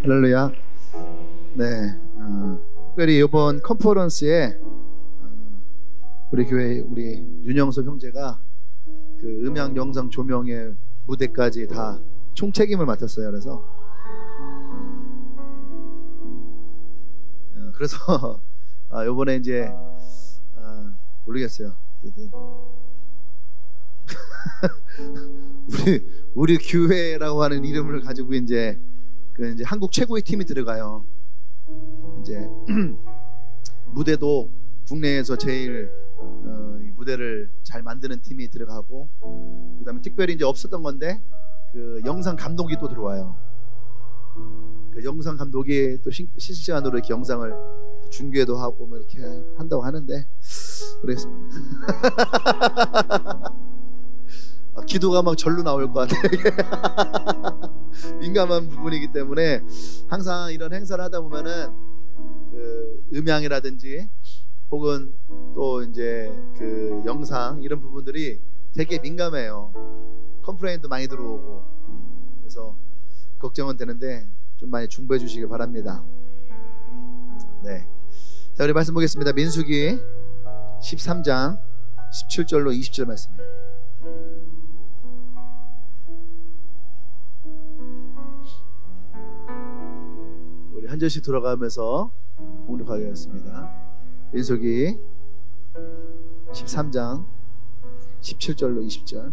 할렐루야. 네, 특별히 이번 컨퍼런스에 우리 교회 우리 윤영섭 형제가 그 음향 영상 조명의 무대까지 다 총책임을 맡았어요. 그래서 이번에 이제 모르겠어요. 우리 교회라고 하는 이름을 가지고 이제 한국 최고의 팀이 들어가요. 이제 무대도 국내에서 제일 무대를 잘 만드는 팀이 들어가고, 그다음에 특별히 이제 없었던 건데 그 영상 감독이 또 들어와요. 그 영상 감독이 또 실시간으로 이렇게 영상을 중계도 하고 뭐 이렇게 한다고 하는데 그랬습니다. 기도가 막 절로 나올 것 같아요. 민감한 부분이기 때문에 항상 이런 행사를 하다 보면은 그 음향이라든지 혹은 또 이제 그 영상 이런 부분들이 되게 민감해요. 컴플레인도 많이 들어오고, 그래서 걱정은 되는데 좀 많이 중보해 주시기 바랍니다. 네, 자, 우리 말씀 보겠습니다. 민수기 13장 17절로 20절 말씀이에요. 우리 한 절씩 돌아가면서 봉독하겠습니다. 민수기 13장 17절로 20절.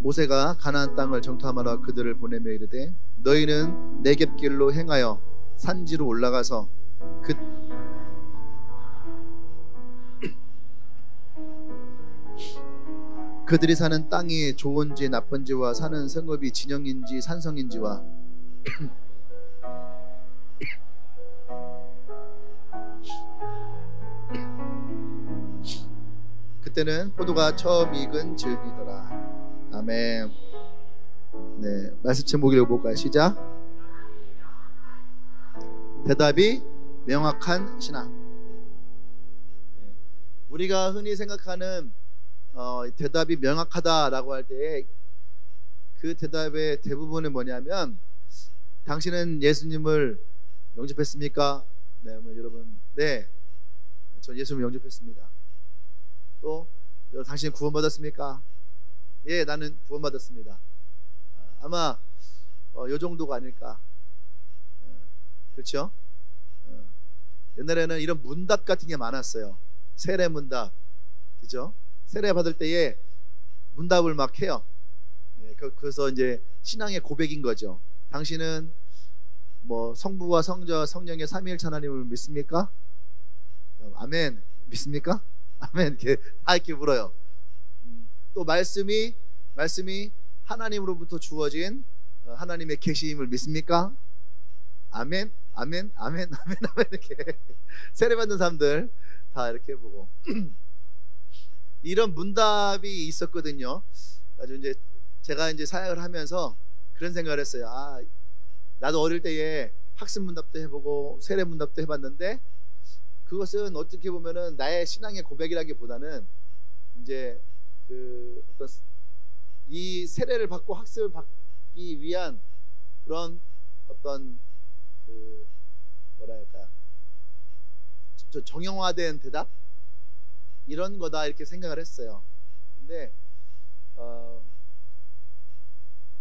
모세가 가나안 땅을 정탐하러 그들을 보내며 이르되, 너희는 네겝길로 행하여 산지로 올라가서 그들이 사는 땅이 좋은지 나쁜지와 사는 성읍이 진영인지 산성인지와 그때는 포도가 처음 익은 즈음이더라. 아멘. 네, 말씀 제목 읽어볼까요? 시작. 대답이 명확한 신앙. 우리가 흔히 생각하는 대답이 명확하다라고 할 때에 그 대답의 대부분은 뭐냐면, 당신은 예수님을 영접했습니까? 네, 여러분, 네, 저 예수님을 영접했습니다. 또 당신은 구원받았습니까? 예, 나는 구원받았습니다. 아마 요 정도가 아닐까. 그렇죠? 옛날에는 이런 문답 같은 게 많았어요. 세례 문답, 그죠? 세례 받을 때에 문답을 막 해요. 그래서 이제 신앙의 고백인 거죠. 당신은 뭐 성부와 성자 성령의 삼위일체 하나님을 믿습니까? 아멘. 믿습니까? 아멘. 이렇게 다 이렇게 물어요. 또 말씀이 하나님으로부터 주어진 하나님의 계시임을 믿습니까? 아멘. 아멘. 아멘. 아멘. 아멘. 이렇게 세례 받는 사람들 다 이렇게 보고 이런 문답이 있었거든요. 아주 이제 제가 이제 사역을 하면서 그런 생각을 했어요. 나도 어릴 때에 학습 문답도 해보고 세례 문답도 해봤는데, 그것은 어떻게 보면은 나의 신앙의 고백이라기보다는 이제 그 어떤 이 세례를 받고 학습을 받기 위한 그런 어떤 그 뭐랄까 정형화된 대답 이런 거다 이렇게 생각을 했어요. 근데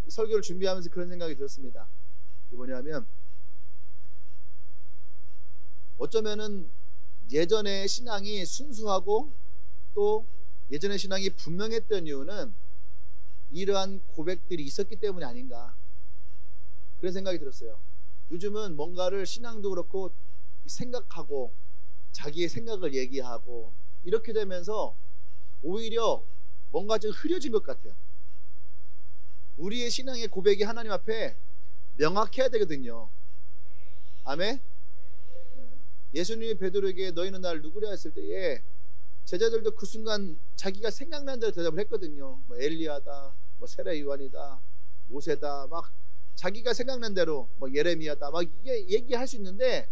설교를 준비하면서 그런 생각이 들었습니다. 그게 뭐냐면, 어쩌면은 예전의 신앙이 순수하고 또 예전의 신앙이 분명했던 이유는 이러한 고백들이 있었기 때문이 아닌가, 그런 생각이 들었어요. 요즘은 뭔가를 신앙도 그렇고 생각하고 자기의 생각을 얘기하고 이렇게 되면서 오히려 뭔가 좀 흐려진 것 같아요. 우리의 신앙의 고백이 하나님 앞에 명확해야 되거든요. 아멘. 예수님이 베드로에게 너희는 나를 누구냐 했을 때에 제자들도 그 순간 자기가 생각난 대로 대답을 했거든요. 뭐 엘리야다, 뭐 세례 요한이다, 모세다, 막 자기가 생각난 대로 뭐 예레미야다 막 이게 얘기할 수 있는데,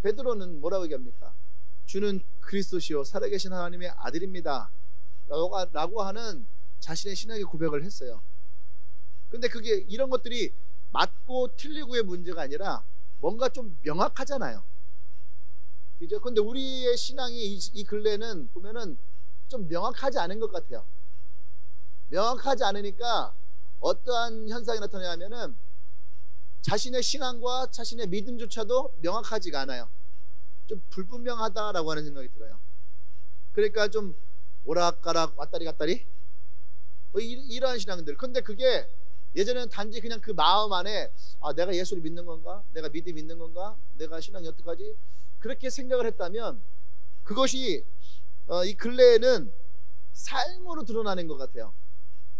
베드로는 뭐라고 얘기합니까? 주는 그리스도시요 살아계신 하나님의 아들입니다 라고 하는 자신의 신앙의 고백을 했어요. 근데 그게 이런 것들이 맞고 틀리고의 문제가 아니라 뭔가 좀 명확하잖아요. 그죠? 근데 우리의 신앙이 이 근래는 보면은 좀 명확하지 않은 것 같아요. 명확하지 않으니까 어떠한 현상이 나타나냐면은 자신의 신앙과 자신의 믿음조차도 명확하지가 않아요. 좀 불분명하다라고 하는 생각이 들어요. 그러니까 좀 오락가락 왔다리 갔다리 뭐 이러한 신앙들. 근데 그게 예전에는 단지 그냥 그 마음 안에 내가 예수를 믿는 건가? 내가 믿음 있는 건가? 내가 신앙이 어떡하지? 그렇게 생각을 했다면 그것이 이 근래에는 삶으로 드러나는 것 같아요.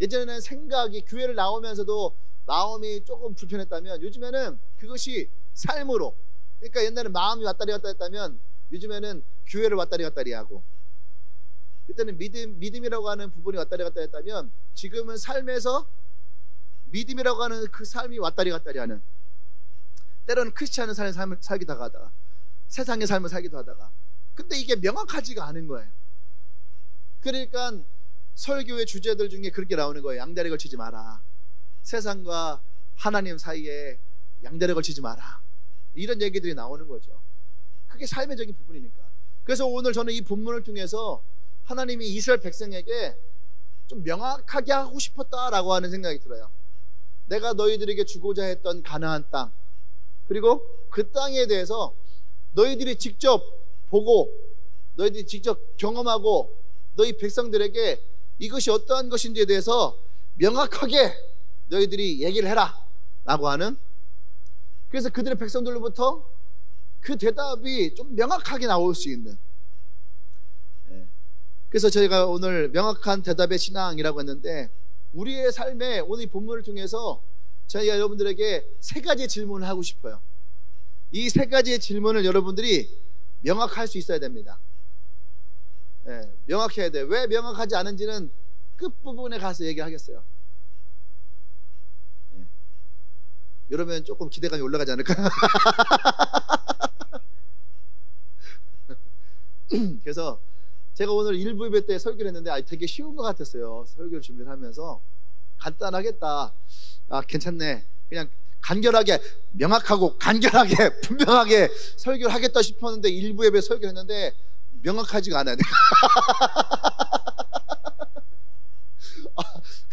예전에는 생각이 교회를 나오면서도 마음이 조금 불편했다면 요즘에는 그것이 삶으로, 그러니까 옛날에 마음이 왔다리 갔다 했다면 요즘에는 교회를 왔다리 갔다리 하고, 그때는 믿음이라고 하는 부분이 왔다리 갔다 했다면 지금은 삶에서 믿음이라고 하는 그 삶이 왔다리 갔다리 하는, 때로는 크리스찬의 삶을 살기도 하다가 세상의 삶을 살기도 하다가, 근데 이게 명확하지가 않은 거예요. 그러니까 설교의 주제들 중에 그렇게 나오는 거예요. 양다리 걸치지 마라, 세상과 하나님 사이에 양다리 걸치지 마라, 이런 얘기들이 나오는 거죠. 그게 삶의적인 부분이니까. 그래서 오늘 저는 이 본문을 통해서 하나님이 이스라엘 백성에게 좀 명확하게 하고 싶었다라고 하는 생각이 들어요. 내가 너희들에게 주고자 했던 가나안 땅, 그리고 그 땅에 대해서 너희들이 직접 보고 너희들이 직접 경험하고 너희 백성들에게 이것이 어떠한 것인지에 대해서 명확하게 너희들이 얘기를 해라 라고 하는, 그래서 그들의 백성들로부터 그 대답이 좀 명확하게 나올 수 있는, 그래서 저희가 오늘 명확한 대답의 신앙이라고 했는데, 우리의 삶에 오늘 이 본문을 통해서 저희가 여러분들에게 세 가지 질문을 하고 싶어요. 이 세 가지의 질문을 여러분들이 명확할 수 있어야 됩니다. 명확해야 돼요. 왜 명확하지 않은지는 끝부분에 가서 얘기하겠어요. 이러면 조금 기대감이 올라가지 않을까요? 그래서 제가 오늘 1부 예배 때 설교를 했는데 되게 쉬운 것 같았어요. 설교를 준비를 하면서 간단하겠다, 괜찮네, 그냥 간결하게 명확하고 간결하게 분명하게 설교를 하겠다 싶었는데 1부 예배 설교를 했는데 명확하지가 않아요.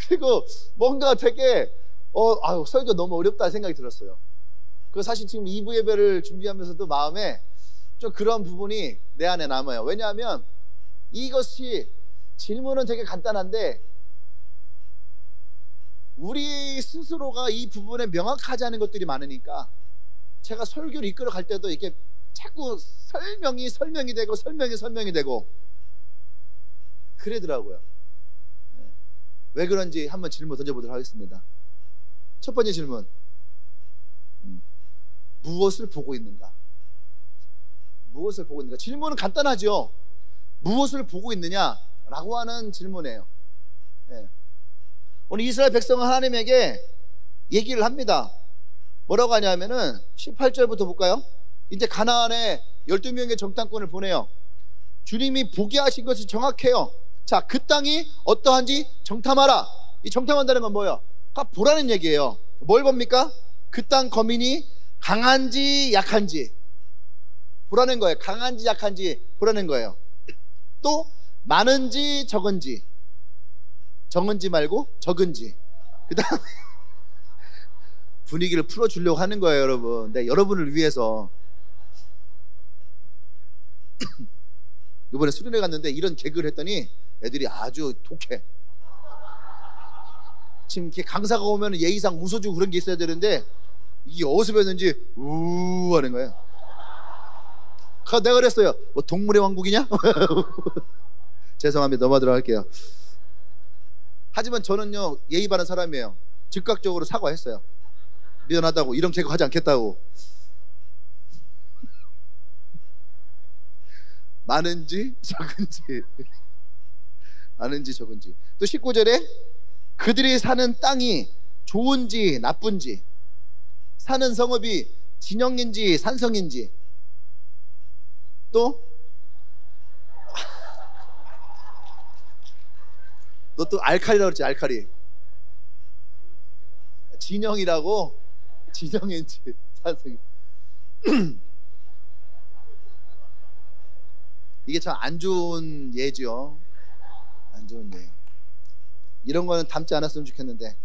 그리고 뭔가 되게 설교 너무 어렵다 생각이 들었어요. 그 사실 지금 2부 예배를 준비하면서도 마음에 좀 그런 부분이 내 안에 남아요. 왜냐하면 이것이 질문은 되게 간단한데 우리 스스로가 이 부분에 명확하지 않은 것들이 많으니까 제가 설교를 이끌어 갈 때도 이렇게 자꾸 설명이 되고 설명이 되고 그러더라고요. 왜 그런지 한번 질문 던져보도록 하겠습니다. 첫 번째 질문, 무엇을 보고 있는가? 무엇을 보고 있는가? 질문은 간단하죠. 무엇을 보고 있느냐라고 하는 질문이에요. 오늘 이스라엘 백성은 하나님에게 얘기를 합니다. 뭐라고 하냐면은 18절부터 볼까요? 이제 가나안에 12명의 정탐꾼을 보내요. 주님이 보게 하신 것이 정확해요. 자, 그 땅이 어떠한지 정탐하라. 이 정탐한다는 건 뭐예요? 보라는 얘기예요. 뭘 봅니까? 그 땅 거민이 강한지 약한지 보라는 거예요. 강한지 약한지 보라는 거예요. 또 많은지 적은지 말고 적은지. 그 다음에 분위기를 풀어주려고 하는 거예요, 여러분. 네, 여러분을 위해서. 이번에 수련회 갔는데 이런 개그를 했더니 애들이 아주 독해. 지금 이렇게 강사가 오면 예의상 웃어주고 그런 게 있어야 되는데 이게 어디서 배웠는지 우 하는 거예요. 내가 그랬어요. 뭐 동물의 왕국이냐? 죄송합니다. 넘어가도록 할게요. 하지만 저는요 예의 바른 사람이에요. 즉각적으로 사과했어요. 미안하다고, 이런 개그 하지 않겠다고. 많은지 적은지 많은지 적은지. 또 19절에 그들이 사는 땅이 좋은지 나쁜지, 사는 성읍이 진영인지 산성인지, 또 너 또 알칼리라고 그랬지, 알칼리. 진영이라고? 진영인지. 찬성이. 이게 참 안 좋은 예죠. 안 좋은 예. 이런 거는 담지 않았으면 좋겠는데,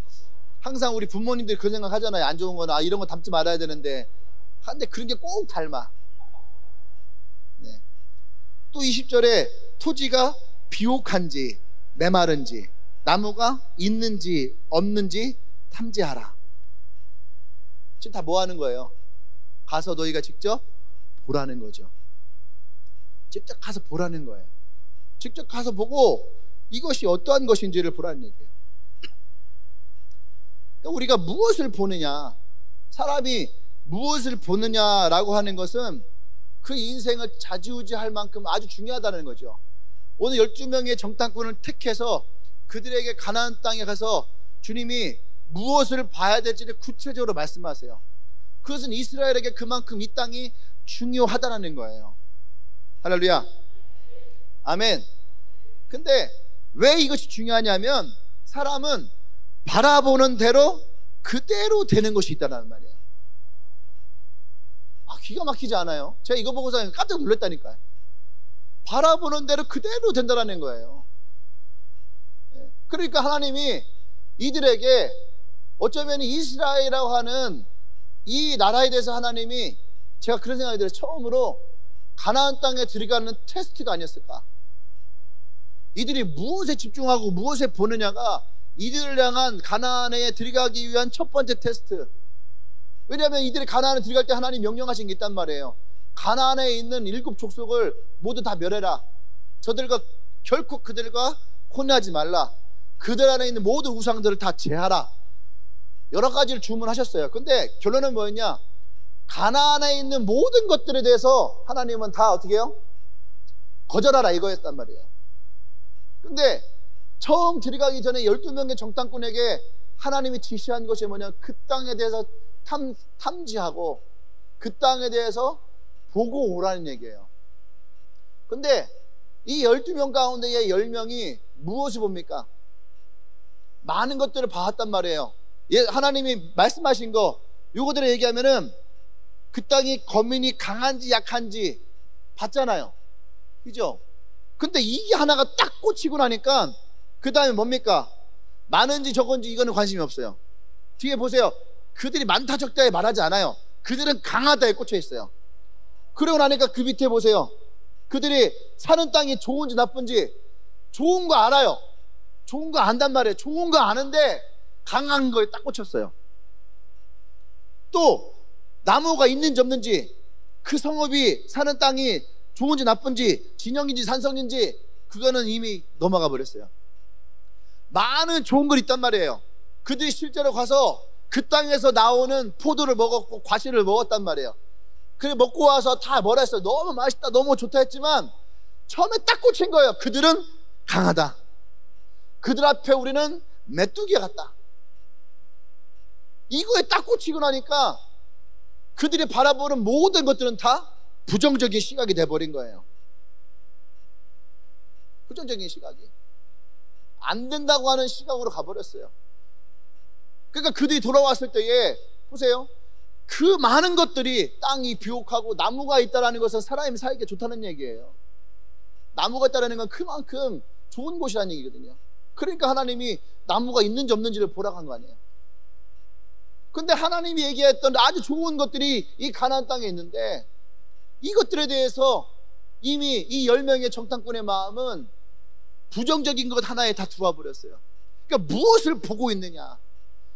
항상 우리 부모님들이 그런 생각 하잖아요. 안 좋은 거나 이런 거 담지 말아야 되는데, 근데 그런 게 꼭 닮아. 네. 또 20절에 토지가 비옥한지 메마른지 나무가 있는지 없는지 탐지하라. 지금 다 뭐 하는 거예요? 가서 너희가 직접 보라는 거죠. 직접 가서 보라는 거예요. 직접 가서 보고 이것이 어떠한 것인지를 보라는 얘기예요. 그러니까 우리가 무엇을 보느냐, 사람이 무엇을 보느냐라고 하는 것은 그 인생을 좌지우지할 만큼 아주 중요하다는 거죠. 오늘 12명의 정탐꾼을 택해서 그들에게 가나안 땅에 가서 주님이 무엇을 봐야 될지를 구체적으로 말씀하세요. 그것은 이스라엘에게 그만큼 이 땅이 중요하다는 거예요. 할렐루야. 아멘. 근데 왜 이것이 중요하냐면 사람은 바라보는 대로 그대로 되는 것이 있다는 말이에요. 기가 막히지 않아요? 제가 이거 보고서 깜짝 놀랐다니까요. 바라보는 대로 그대로 된다는 거예요. 그러니까 하나님이 이들에게 어쩌면 이스라엘이라고 하는 이 나라에 대해서 하나님이, 제가 그런 생각이 들어요. 처음으로 가나안 땅에 들어가는 테스트가 아니었을까. 이들이 무엇에 집중하고 무엇에 보느냐가 이들을 향한 가나안에 들어가기 위한 첫 번째 테스트. 왜냐하면 이들이 가나안에 들어갈 때 하나님 명령하신 게 있단 말이에요. 가나안에 있는 7 족속을 모두 다 멸해라. 저들과 결코 그들과 혼내하지 말라. 그들 안에 있는 모든 우상들을 다 제하라. 여러 가지를 주문하셨어요. 근데 결론은 뭐였냐? 가나안에 있는 모든 것들에 대해서 하나님은 다 어떻게 해요? 거절하라 이거였단 말이에요. 근데 처음 들어가기 전에 12명의 정탐꾼에게 하나님이 지시한 것이 뭐냐? 그 땅에 대해서 탐지하고 그 땅에 대해서 보고 오라는 얘기예요. 근데 이 12명 가운데의 10명이 무엇을 봅니까? 많은 것들을 봐왔단 말이에요. 하나님이 말씀하신 거 요거들을 얘기하면은 그 땅이 거민이 강한지 약한지 봤잖아요. 그죠? 근데 이게 하나가 딱 꽂히고 나니까 그 다음에 뭡니까? 많은지 적은지 이거는 관심이 없어요. 뒤에 보세요. 그들이 많다 적다에 말하지 않아요. 그들은 강하다에 꽂혀 있어요. 그러고 나니까 그 밑에 보세요. 그들이 사는 땅이 좋은지 나쁜지 좋은 거 알아요. 좋은 거 안단 말이에요. 좋은 거 아는데 강한 거에 딱 꽂혔어요. 또 나무가 있는지 없는지, 그 성읍이 사는 땅이 좋은지 나쁜지, 진영인지 산성인지 그거는 이미 넘어가 버렸어요. 많은 좋은 걸 있단 말이에요. 그들이 실제로 가서 그 땅에서 나오는 포도를 먹었고 과실을 먹었단 말이에요. 그래 먹고 와서 다 뭐라 했어요? 너무 맛있다, 너무 좋다 했지만 처음에 딱 꽂힌 거예요. 그들은 강하다. 그들 앞에 우리는 메뚜기 같다. 이거에 딱 꽂히고 나니까 그들이 바라보는 모든 것들은 다 부정적인 시각이 돼버린 거예요. 부정적인 시각이 안 된다고 하는 시각으로 가버렸어요. 그러니까 그들이 돌아왔을 때에 보세요. 그 많은 것들이 땅이 비옥하고 나무가 있다는 것은 사람이 살기 좋다는 얘기예요. 나무가 있다는 건 그만큼 좋은 곳이라는 얘기거든요. 그러니까 하나님이 나무가 있는지 없는지를 보라고 한 거 아니에요. 근데 하나님이 얘기했던 아주 좋은 것들이 이 가나안 땅에 있는데 이것들에 대해서 이미 이 10명의 정탐꾼의 마음은 부정적인 것 하나에 다 들어와 버렸어요. 그러니까 무엇을 보고 있느냐,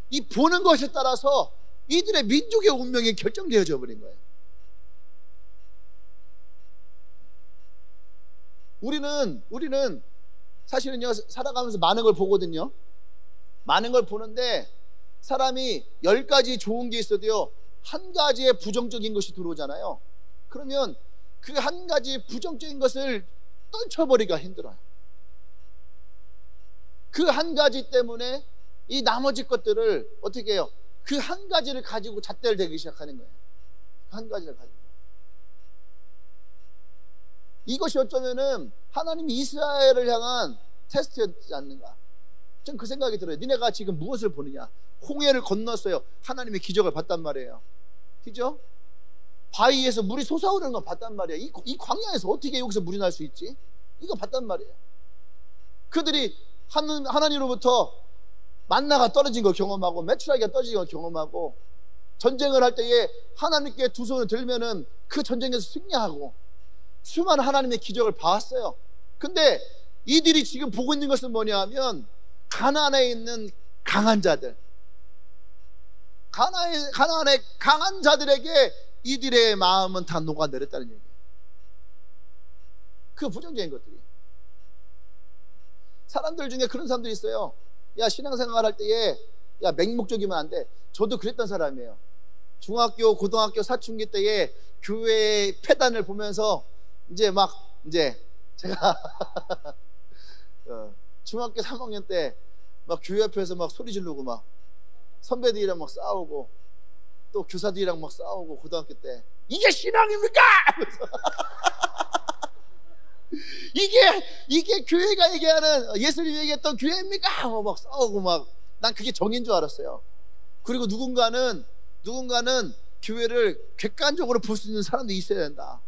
이 보는 것에 따라서 이들의 민족의 운명이 결정되어져 버린 거예요. 우리는 사실은요, 살아가면서 많은 걸 보거든요. 많은 걸 보는데 사람이 10가지 좋은 게 있어도요, 한 가지의 부정적인 것이 들어오잖아요. 그러면 그 한 가지 부정적인 것을 떨쳐버리기가 힘들어요. 그 한 가지 때문에 이 나머지 것들을 어떻게 해요? 그 한 가지를 가지고 잣대를 대기 시작하는 거예요. 그 한 가지를 가지고. 이것이 어쩌면은 하나님이 이스라엘을 향한 테스트였지 않는가. 전 그 생각이 들어요. 니네가 지금 무엇을 보느냐? 홍해를 건넜어요. 하나님의 기적을 봤단 말이에요. 그죠? 바위에서 물이 솟아오르는 거 봤단 말이에요. 이 광야에서 어떻게 여기서 물이 날 수 있지? 이거 봤단 말이에요. 그들이 하나님으로부터 만나가 떨어진 걸 경험하고 메추라기가 떨어진 걸 경험하고, 전쟁을 할 때에 하나님께 두 손을 들면은 그 전쟁에서 승리하고 수많은 하나님의 기적을 봤어요. 근데 이들이 지금 보고 있는 것은 뭐냐 하면, 가나안에 있는 강한 자들, 가나안의 강한 자들에게 이들의 마음은 다 녹아내렸다는 얘기예요. 그 부정적인 것들이. 사람들 중에 그런 사람들이 있어요. 야, 신앙생활 할 때에 야, 맹목적이면 안 돼. 저도 그랬던 사람이에요. 중학교, 고등학교 사춘기 때에 교회의 폐단을 보면서 이제 제가 중학교 3학년 때 막 교회 앞에서 막 소리 지르고 막 선배들이랑 막 싸우고 또 교사들이랑 막 싸우고, 고등학교 때 이게 신앙입니까? 이게 교회가 얘기하는, 예수님이 얘기했던 교회입니까? 막 싸우고 막, 난 그게 정인 줄 알았어요. 그리고 누군가는 교회를 객관적으로 볼 수 있는 사람도 있어야 된다.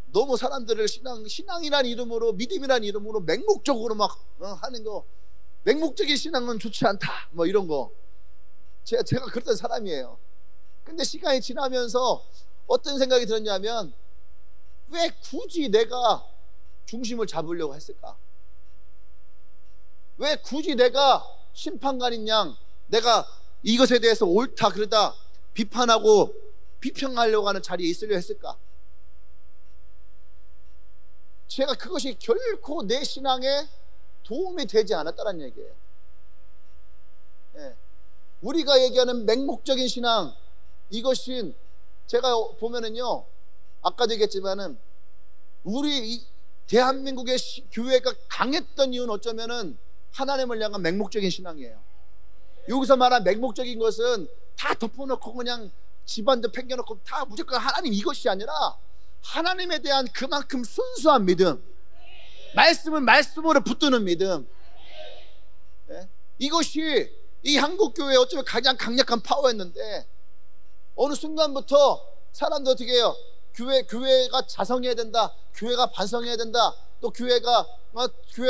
너무 사람들을 신앙이란 이름으로, 믿음이란 이름으로 맹목적으로 막 하는 거, 맹목적인 신앙은 좋지 않다, 뭐 이런 거. 제가 그랬던 사람이에요. 근데 시간이 지나면서 어떤 생각이 들었냐면, 왜 굳이 내가 중심을 잡으려고 했을까? 왜 굳이 내가 심판관인 양, 내가 이것에 대해서 옳다 그러다 비판하고 비평하려고 하는 자리에 있으려 했을까? 제가 그것이 결코 내 신앙에 도움이 되지 않았다는 얘기예요. 예. 우리가 얘기하는 맹목적인 신앙, 이것은 제가 보면은요, 아까도 얘기했지만은 우리 대한민국의 교회가 강했던 이유는 어쩌면은 하나님을 향한 맹목적인 신앙이에요. 여기서 말한 맹목적인 것은 다 덮어놓고 그냥 집안도 팽겨놓고 다 무조건 하나님, 이것이 아니라 하나님에 대한 그만큼 순수한 믿음, 말씀은 말씀으로 붙드는 믿음. 네? 이것이 이 한국교회의 어쩌면 가장 강력한 파워였는데, 어느 순간부터 사람들 어떻게 해요? 교회가 자성해야 된다, 교회가 반성해야 된다, 또 교회가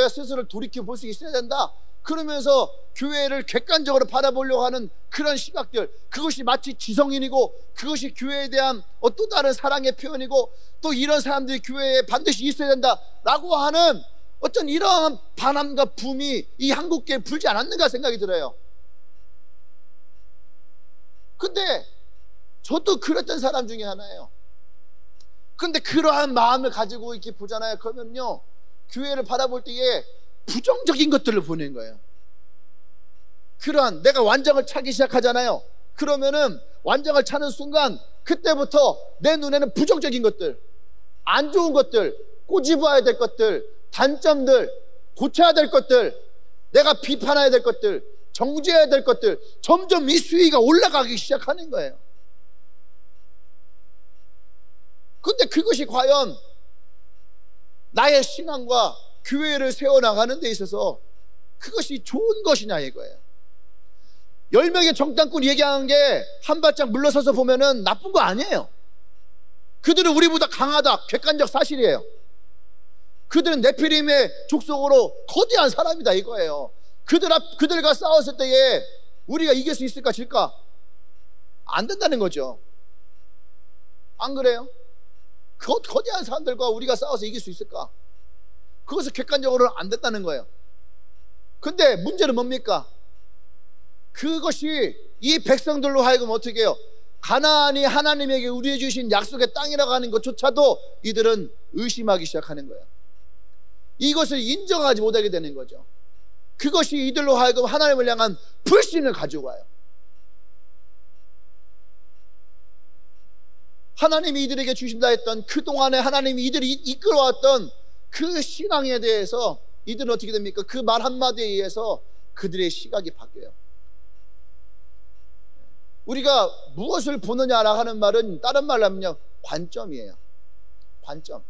스스로를 돌이켜 볼 수 있어야 된다, 그러면서 교회를 객관적으로 바라보려고 하는 그런 시각들, 그것이 마치 지성인이고, 그것이 교회에 대한 또 다른 사랑의 표현이고, 또 이런 사람들이 교회에 반드시 있어야 된다라고 하는 어떤 이러한 반함과 붐이 이 한국교회에 불지 않았는가 생각이 들어요. 근데 저도 그랬던 사람 중에 하나예요. 근데 그러한 마음을 가지고 이렇게 보잖아요. 그러면요, 교회를 바라볼 때에 부정적인 것들을 보는 거예요. 그러한, 내가 완장을 차기 시작하잖아요. 그러면은 완장을 차는 순간 그때부터 내 눈에는 부정적인 것들, 안 좋은 것들, 꼬집어야 될 것들, 단점들, 고쳐야 될 것들, 내가 비판해야 될 것들, 정죄해야 될 것들, 점점 이 수위가 올라가기 시작하는 거예요. 근데 그것이 과연 나의 신앙과 교회를 세워나가는 데 있어서 그것이 좋은 것이냐 이거예요. 10명의 정탐꾼이 얘기하는 게 한 발짝 물러서서 보면은 나쁜 거 아니에요. 그들은 우리보다 강하다, 객관적 사실이에요. 그들은 네피림의 족속으로 거대한 사람이다 이거예요. 그들과 싸웠을 때에 우리가 이길 수 있을까 질까? 안 된다는 거죠. 안 그래요? 거대한 사람들과 우리가 싸워서 이길 수 있을까? 그것은 객관적으로는 안 됐다는 거예요. 근데 문제는 뭡니까? 그것이 이 백성들로 하여금 어떻게 해요? 가나안이 하나님에게 우리에게 주신 약속의 땅이라고 하는 것조차도 이들은 의심하기 시작하는 거예요. 이것을 인정하지 못하게 되는 거죠. 그것이 이들로 하여금 하나님을 향한 불신을 가지고 와요. 하나님이 이들에게 주신다 했던 그동안에 하나님이 이들이 이끌어왔던 그 신앙에 대해서 이들은 어떻게 됩니까? 그 말 한마디에 의해서 그들의 시각이 바뀌어요. 우리가 무엇을 보느냐라 하는 말은 다른 말로 하면요, 관점이에요. 관점.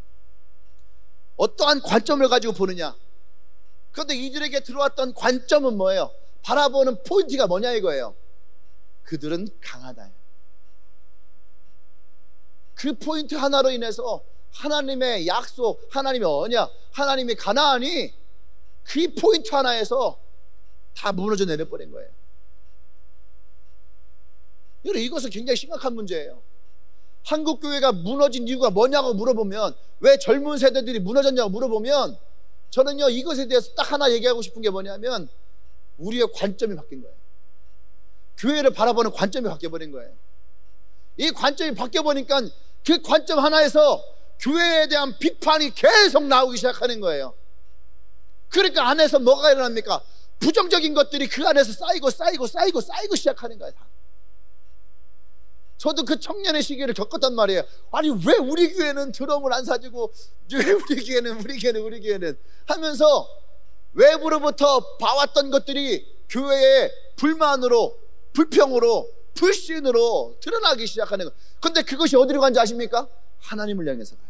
어떠한 관점을 가지고 보느냐. 그런데 이들에게 들어왔던 관점은 뭐예요? 바라보는 포인트가 뭐냐 이거예요. 그들은 강하다. 그 포인트 하나로 인해서 하나님의 약속, 하나님의 언약, 하나님의 가나안이 그 포인트 하나에서 다 무너져 내려버린 거예요. 여러분, 이것은 굉장히 심각한 문제예요. 한국 교회가 무너진 이유가 뭐냐고 물어보면, 왜 젊은 세대들이 무너졌냐고 물어보면, 저는요 이것에 대해서 딱 하나 얘기하고 싶은 게 뭐냐면, 우리의 관점이 바뀐 거예요. 교회를 바라보는 관점이 바뀌어버린 거예요. 이 관점이 바뀌어보니까 그 관점 하나에서 교회에 대한 비판이 계속 나오기 시작하는 거예요. 그러니까 안에서 뭐가 일어납니까? 부정적인 것들이 그 안에서 쌓이고 시작하는 거예요. 저도 그 청년의 시기를 겪었단 말이에요. 아니 왜 우리 교회는 드럼을 안 사주고, 왜 우리 교회는 하면서 외부로부터 봐왔던 것들이 교회의 불만으로, 불평으로, 불신으로 드러나기 시작하는 거예요. 근데 그것이 어디로 간지 아십니까? 하나님을 향해서 가요.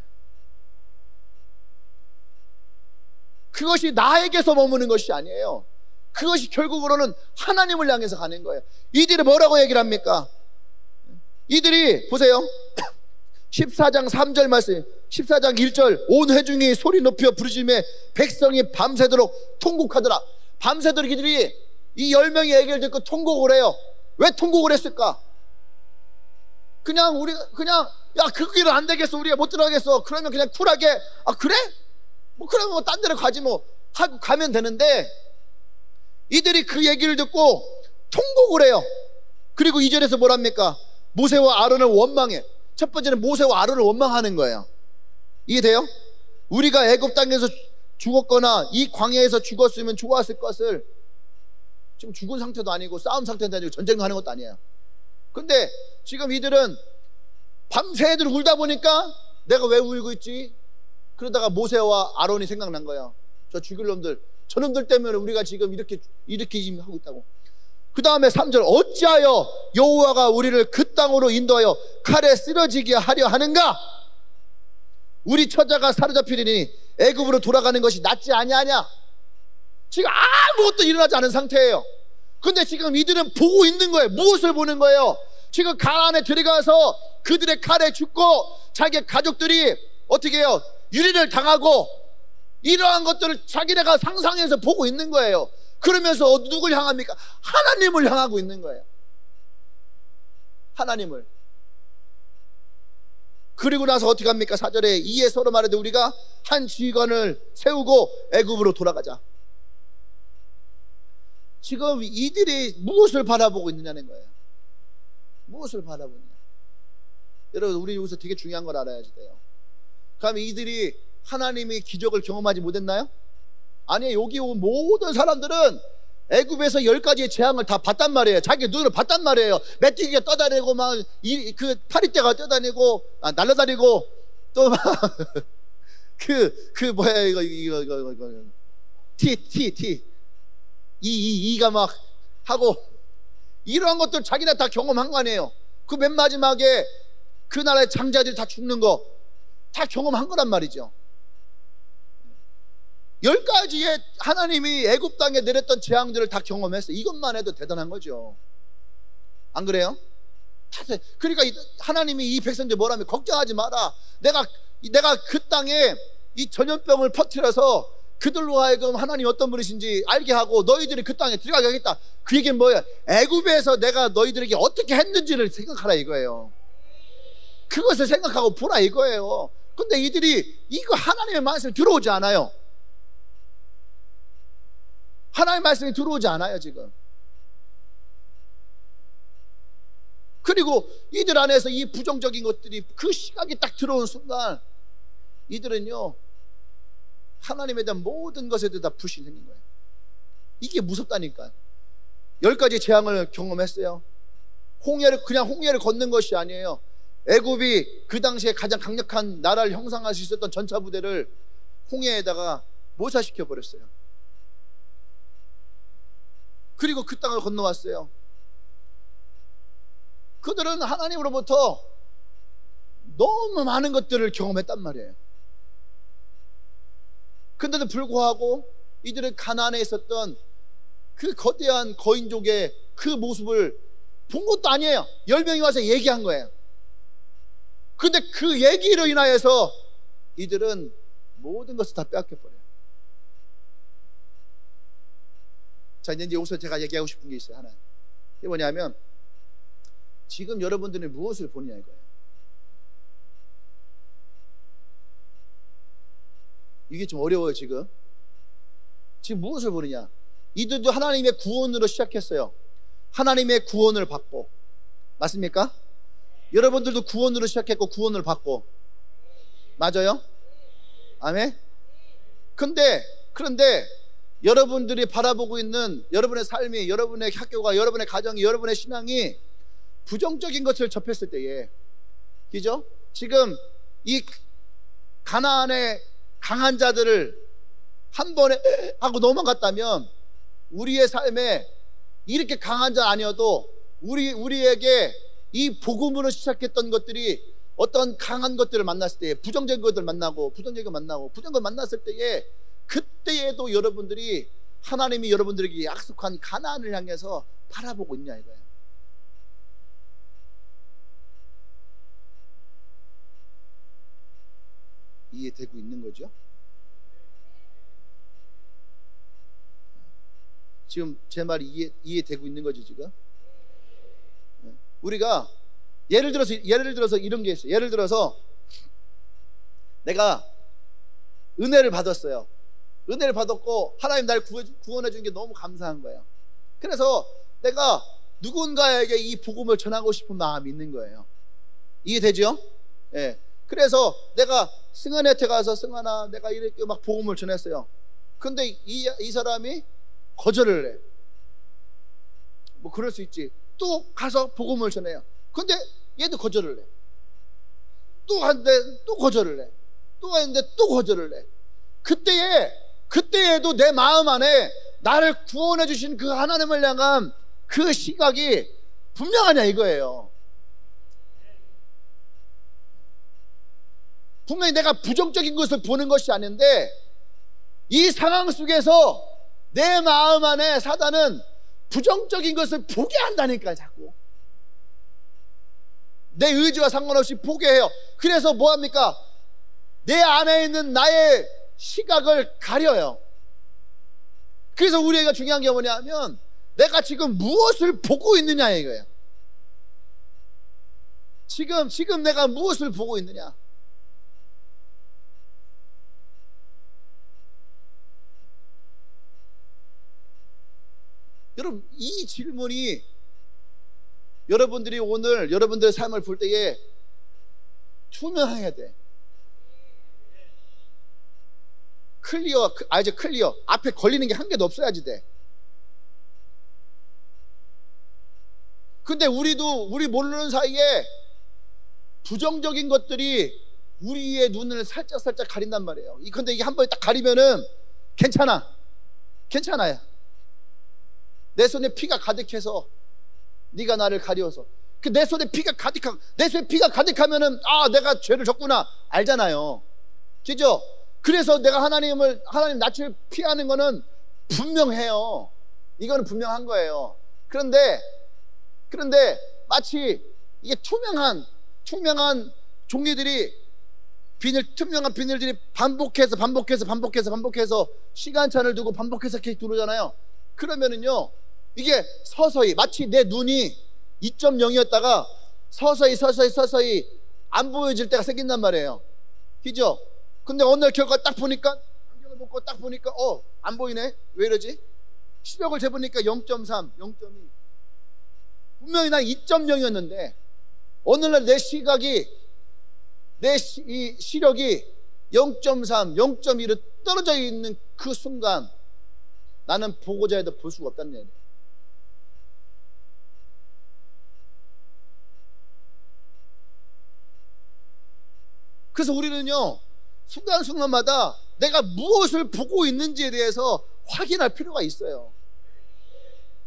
그것이 나에게서 머무는 것이 아니에요. 그것이 결국으로는 하나님을 향해서 가는 거예요. 이들이 뭐라고 얘기를 합니까? 이들이 보세요. 14장 3절 말씀, 14장 1절, 온 회중이 소리 높여 부르짖으며 백성이 밤새도록 통곡하더라. 밤새도록 이들이 이 10명의 얘기를 듣고 통곡을 해요. 왜 통곡을 했을까? 그냥 야, 그 길은 안 되겠어, 우리가 못 들어가겠어. 그러면 그냥 쿨하게, 아 그래? 뭐 그러면 뭐 딴 데로 가지 뭐 하고 가면 되는데, 이들이 그 얘기를 듣고 통곡을 해요. 그리고 2절에서 뭐랍니까? 모세와 아론을 원망해. 첫 번째는 모세와 아론을 원망하는 거예요. 이해돼요? 우리가 애굽 땅에서 죽었거나 이 광야에서 죽었으면 좋았을 것을, 지금 죽은 상태도 아니고 싸움 상태도 아니고 전쟁도 하는 것도 아니에요. 근데 지금 이들은 밤새도록 울다 보니까 내가 왜 울고 있지? 그러다가 모세와 아론이 생각난 거예요. 저 죽일 놈들, 저놈들 때문에 우리가 지금 이렇게 지금 하고 있다고. 그 다음에 3절, 어찌하여 여호와가 우리를 그 땅으로 인도하여 칼에 쓰러지게 하려 하는가? 우리 처자가 사로잡히리니 애굽으로 돌아가는 것이 낫지 아니하냐? 지금 아무것도 일어나지 않은 상태예요. 근데 지금 이들은 보고 있는 거예요. 무엇을 보는 거예요? 지금 가나안에 들어가서 그들의 칼에 죽고 자기 가족들이 어떻게 해요? 유리를 당하고 이러한 것들을 자기네가 상상해서 보고 있는 거예요. 그러면서 누굴 향합니까? 하나님을 향하고 있는 거예요. 하나님을. 그리고 나서 어떻게 합니까? 4절에 이에 서로 말하되 우리가 한 지휘관을 세우고 애굽으로 돌아가자. 지금 이들이 무엇을 바라보고 있느냐는 거예요. 무엇을 바라보느냐. 여러분, 우리 여기서 되게 중요한 걸 알아야지 돼요. 그럼 이들이 하나님의 기적을 경험하지 못했나요? 아니에요. 여기 온 모든 사람들은 애굽에서 10가지의 재앙을 다 봤단 말이에요. 자기 눈으로 봤단 말이에요. 메뚜기가 떠다니고 막 그 파리떼가 떠다니고 날아다니고 또 막 뭐야 이거 이가 막 하고 이러한 것들 자기네 다 경험한 거 아니에요. 그 맨 마지막에 그 나라의 장자들이 다 죽는 거 다 경험한 거란 말이죠. 10가지의 하나님이 애굽 땅에 내렸던 재앙들을 다 경험했어요. 이것만 해도 대단한 거죠. 안 그래요? 그러니까 하나님이 이 백성들 뭐라면 걱정하지 마라. 내가 그 땅에 이 전염병을 퍼뜨려서 그들로 하여금 하나님이 어떤 분이신지 알게 하고 너희들이 그 땅에 들어가게 하겠다. 그 얘기는 뭐예요? 애굽에서 내가 너희들에게 어떻게 했는지를 생각하라 이거예요. 그것을 생각하고 보라 이거예요. 근데 이들이 이거 하나님의 말씀이 들어오지 않아요. 하나님의 말씀이 들어오지 않아요 지금. 그리고 이들 안에서 이 부정적인 것들이 그 시각이 딱 들어온 순간 이들은요 하나님에 대한 모든 것에 대해 다 불신이 생긴 거예요. 이게 무섭다니까. 10가지 재앙을 경험했어요. 그냥 홍해를 걷는 것이 아니에요. 애굽이 그 당시에 가장 강력한 나라를 형성할 수 있었던 전차 부대를 홍해에다가 모사시켜 버렸어요. 그리고 그 땅을 건너왔어요. 그들은 하나님으로부터 너무 많은 것들을 경험했단 말이에요. 근데도 불구하고 이들은 가나안에 있었던 그 거대한 거인족의 그 모습을 본 것도 아니에요. 10명이 와서 얘기한 거예요. 근데 그 얘기로 인하여서 이들은 모든 것을 다 빼앗겨버려요. 자, 이제 여기서 제가 얘기하고 싶은 게 있어요. 하나. 이게 뭐냐면, 지금 여러분들은 무엇을 보느냐 이거예요. 이게 좀 어려워요. 지금 무엇을 보느냐. 이들도 하나님의 구원으로 시작했어요. 하나님의 구원을 받고, 맞습니까? 여러분들도 구원으로 시작했고 구원을 받고, 맞아요? 아멘? 그런데 여러분들이 바라보고 있는 여러분의 삶이, 여러분의 학교가, 여러분의 가정이, 여러분의 신앙이 부정적인 것을 접했을 때에, 그죠? 지금 이 가나안의 강한 자들을 한 번에 하고 넘어갔다면, 우리의 삶에 이렇게 강한 자 아니어도 우리에게 이 복음으로 시작했던 것들이 어떤 강한 것들을 만났을 때에, 부정적인 것들을 만나고 부정적인 걸 만났을 때에, 그때에도 여러분들이 하나님이 여러분들에게 약속한 가나안을 향해서 바라보고 있냐 이거예요. 이해되고 있는 거죠? 지금 제 말이 이해되고 있는 거죠 지금? 우리가 예를 들어서 이런 게 있어요. 예를 들어서 내가 은혜를 받았어요. 은혜를 받았고 하나님 날 구원해 준 게 너무 감사한 거예요. 그래서 내가 누군가에게 이 복음을 전하고 싶은 마음이 있는 거예요. 이해되죠? 예. 그래서 내가 승환한테 가서, 승환아, 내가 이렇게 막 복음을 전했어요. 근데 이 사람이 거절을 해. 뭐 그럴 수 있지. 또 가서 복음을 전해요. 근데 얘도 거절을 해. 또 하는데 또 거절을 해. 또 하는데 또 거절을 해. 그때에도 내 마음 안에 나를 구원해 주신 그 하나님을 향한 그 시각이 분명하냐 이거예요. 분명히 내가 부정적인 것을 보는 것이 아닌데, 이 상황 속에서 내 마음 안에 사단은 부정적인 것을 보게 한다니까요. 자꾸 내 의지와 상관없이 보게 해요. 그래서 뭐합니까? 내 안에 있는 나의 시각을 가려요. 그래서 우리가 중요한 게 뭐냐면, 내가 지금 무엇을 보고 있느냐 이거예요. 지금 내가 무엇을 보고 있느냐. 여러분, 이 질문이 여러분들이 오늘 여러분들의 삶을 볼 때에 투명해야 돼. 클리어. 앞에 걸리는 게 한 개도 없어야지 돼. 근데 우리 모르는 사이에 부정적인 것들이 우리의 눈을 살짝 가린단 말이에요. 근데 이게 한 번에 딱 가리면은 괜찮아요. 내 손에 피가 가득해서 네가 나를 가리워서, 내 손에 피가 가득하면은 내가 죄를 졌구나 알잖아요. 그죠? 그래서 내가 하나님 낯을 피하는 거는 분명해요. 이거는 분명한 거예요. 그런데 마치 이게 투명한 종이들이, 투명한 비닐들이 반복해서 시간차를 두고 반복해서 이렇게 들어오잖아요. 그러면은요, 이게 서서히, 마치 내 눈이 2.0이었다가 서서히 안 보여질 때가 생긴단 말이에요. 그죠? 근데 어느 날 결과 딱 보니까, 안경을 벗고 딱 보니까 안 보이네? 왜 이러지? 시력을 재보니까 0.3, 0.2. 분명히 난 2.0이었는데 어느 날 내 시각이, 이 시력이 0.3, 0.2로 떨어져 있는 그 순간, 나는 보고자 해도 볼 수가 없다는 얘기예요. 그래서 우리는요, 순간순간마다 내가 무엇을 보고 있는지에 대해서 확인할 필요가 있어요.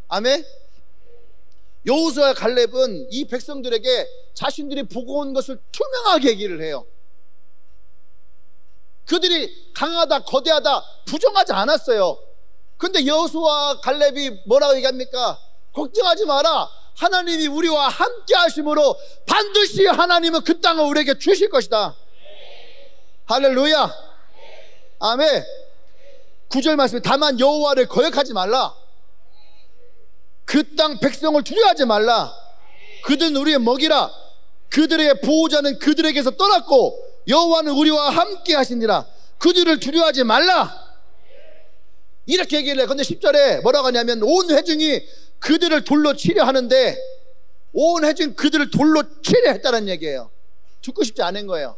아멘? 여호수아와 갈렙은 이 백성들에게 자신들이 보고 온 것을 투명하게 얘기를 해요. 그들이 강하다, 거대하다 부정하지 않았어요. 근데 여호수아와 갈렙이 뭐라고 얘기합니까? 걱정하지 마라. 하나님이 우리와 함께 하심으로 반드시 하나님은 그 땅을 우리에게 주실 것이다. 할렐루야. 아멘. 9절 말씀에 다만 여호와를 거역하지 말라. 그 땅 백성을 두려워하지 말라. 그들은 우리의 먹이라. 그들의 보호자는 그들에게서 떠났고 여호와는 우리와 함께 하시니라. 그들을 두려워하지 말라. 이렇게 얘기를 해. 근데 10절에 뭐라고 하냐면 온 회중이 그들을 돌로 치려 하는데, 온 회중이 그들을 돌로 치려 했다는 얘기예요. 죽고 싶지 않은 거예요.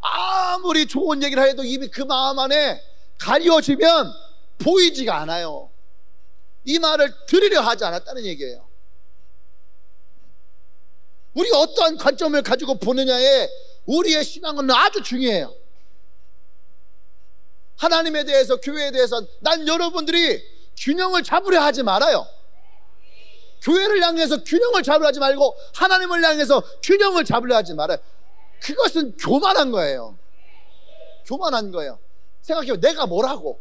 아무리 좋은 얘기를 해도 이미 그 마음 안에 가려지면 보이지가 않아요. 이 말을 들으려 하지 않았다는 얘기예요. 우리가 어떠한 관점을 가지고 보느냐에 우리의 신앙은 아주 중요해요. 하나님에 대해서, 교회에 대해서 난 여러분들이 균형을 잡으려 하지 말아요. 교회를 향해서 균형을 잡으려 하지 말고 하나님을 향해서 균형을 잡으려 하지 말아요. 그것은 교만한 거예요. 교만한 거예요. 생각해요. 내가 뭐라고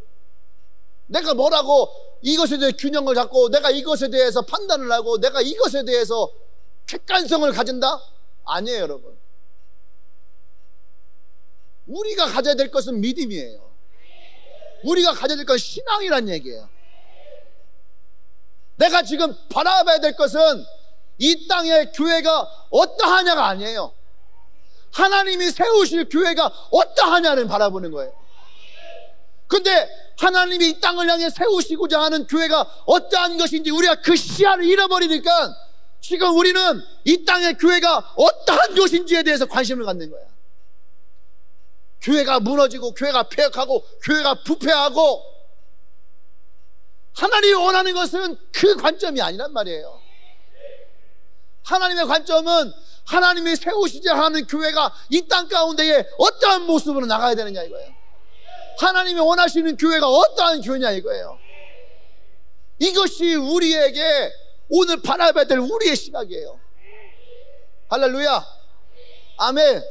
이것에 대해 균형을 잡고 내가 이것에 대해서 판단을 하고 내가 이것에 대해서 객관성을 가진다? 아니에요, 여러분. 우리가 가져야 될 것은 믿음이에요. 우리가 가져야 될 것은 신앙이란 얘기예요. 내가 지금 바라봐야 될 것은 이 땅의 교회가 어떠하냐가 아니에요. 하나님이 세우실 교회가 어떠하냐를 바라보는 거예요. 근데 하나님이 이 땅을 향해 세우시고자 하는 교회가 어떠한 것인지 우리가 그 시야를 잃어버리니까 지금 우리는 이 땅의 교회가 어떠한 것인지에 대해서 관심을 갖는 거야. 교회가 무너지고 교회가 폐역하고 교회가 부패하고, 하나님이 원하는 것은 그 관점이 아니란 말이에요. 하나님의 관점은 하나님이 세우시자 하는 교회가 이 땅 가운데에 어떠한 모습으로 나가야 되느냐 이거예요. 하나님이 원하시는 교회가 어떠한 교회냐 이거예요. 이것이 우리에게 오늘 바라봐야 될 우리의 시각이에요. 할렐루야. 아멘.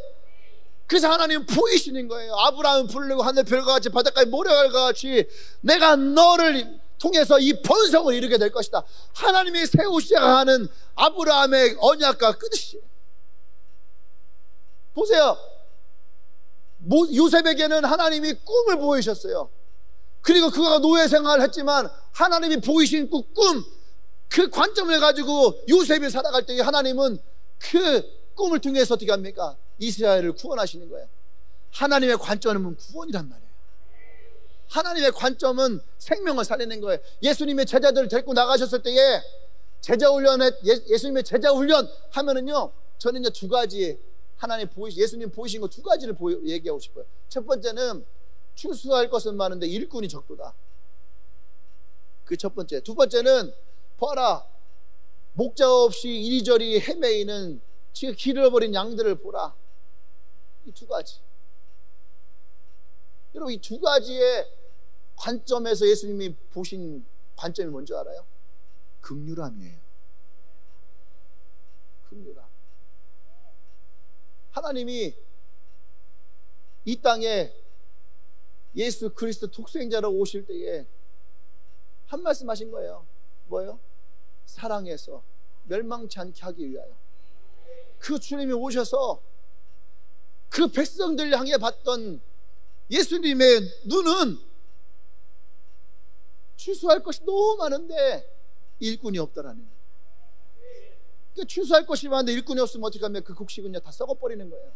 그래서 하나님은 보이시는 거예요. 아브라함은 부르고 하늘 별과 같이 바닷가에 모래가 같이 내가 너를 통해서 이 번성을 이루게 될 것이다. 하나님이 세우시자 하는 아브라함의 언약과 끝이. 보세요. 요셉에게는 하나님이 꿈을 보이셨어요. 그리고 그가 노예 생활을 했지만 하나님이 보이신 그 꿈, 그 관점을 가지고 요셉이 살아갈 때 하나님은 그 꿈을 통해서 어떻게 합니까? 이스라엘을 구원하시는 거예요. 하나님의 관점은 구원이란 말이에요. 하나님의 관점은 생명을 살리는 거예요. 예수님의 제자들을 데리고 나가셨을 때에 예수님의 제자 훈련 하면은요, 저는요 두 가지 예수님 보이신 거 두 가지를 얘기하고 싶어요. 첫 번째는 추수할 것은 많은데 일꾼이 적도다. 그 첫 번째. 두 번째는 봐라, 목자 없이 이리저리 헤매이는 지금 길 잃어버린 양들을 보라. 이 두 가지. 여러분, 이 두 가지의 관점에서 예수님이 보신 관점이 뭔지 알아요? 긍휼함이에요. 긍휼함. 하나님이 이 땅에 예수 그리스도 독생자로 오실 때에 한 말씀 하신 거예요. 뭐예요? 사랑해서 멸망치 않게 하기 위하여. 그 주님이 오셔서 그 백성들 향해 봤던 예수님의 눈은 추수할 것이 너무 많은데 일꾼이 없다라는 거예요. 그러니까 추수할 것이 많은데 일꾼이 없으면 어떻게 하면 그 곡식은요 다 썩어버리는 거예요.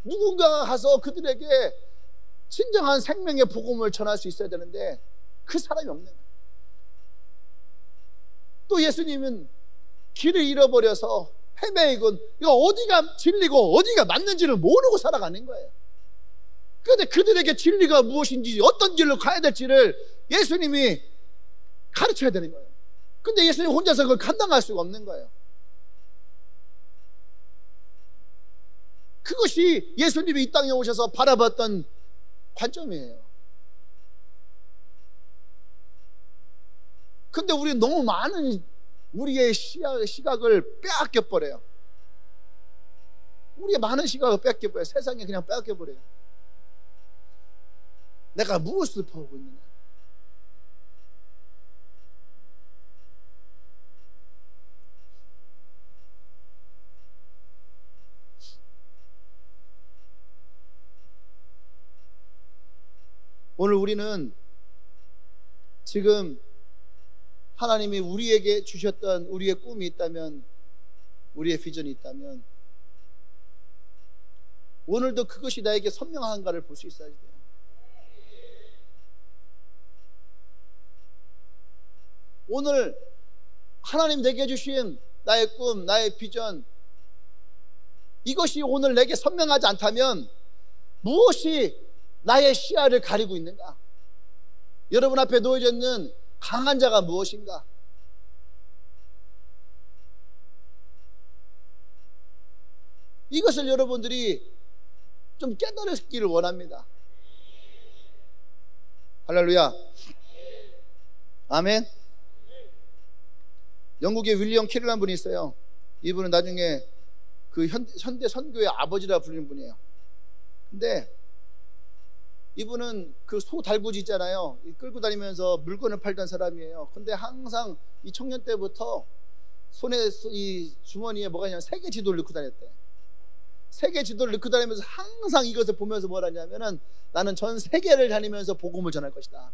누군가가 가서 그들에게 진정한 생명의 복음을 전할 수 있어야 되는데 그 사람이 없는 거예요. 또 예수님은 길을 잃어버려서 헤매이고 이거 어디가 진리고 어디가 맞는지를 모르고 살아가는 거예요. 그런데 그들에게 진리가 무엇인지 어떤 길로 가야 될지를 예수님이 가르쳐야 되는 거예요. 근데 예수님 혼자서 그걸 감당할 수가 없는 거예요. 그것이 예수님이 이 땅에 오셔서 바라봤던 관점이에요. 근데 우리는 너무 많은 우리의 시각을 빼앗겨버려요. 우리의 많은 시각을 뺏겨버려요. 세상에 그냥 빼앗겨버려요. 내가 무엇을 보고 있느냐? 오늘 우리는 지금 하나님이 우리에게 주셨던 우리의 꿈이 있다면, 우리의 비전이 있다면 오늘도 그것이 나에게 선명한가를 볼 수 있어야 돼요. 오늘 하나님 내게 주신 나의 꿈, 나의 비전, 이것이 오늘 내게 선명하지 않다면 무엇이 나의 시야를 가리고 있는가? 여러분 앞에 놓여져 있는 강한 자가 무엇인가? 이것을 여러분들이 좀 깨달으시기를 원합니다. 할렐루야. 아멘. 영국에 윌리엄 캐리라는 분이 있어요. 이분은 나중에 그 현대 선교의 아버지라 불리는 분이에요. 근데 이분은 그 소 달구지 있잖아요. 끌고 다니면서 물건을 팔던 사람이에요. 근데 항상 이 청년 때부터 손에 이 주머니에 뭐가 있냐면 세계 지도를 넣고 다녔대. 세계 지도를 넣고 다니면서 항상 이것을 보면서 뭘 하냐면은 나는 전 세계를 다니면서 복음을 전할 것이다.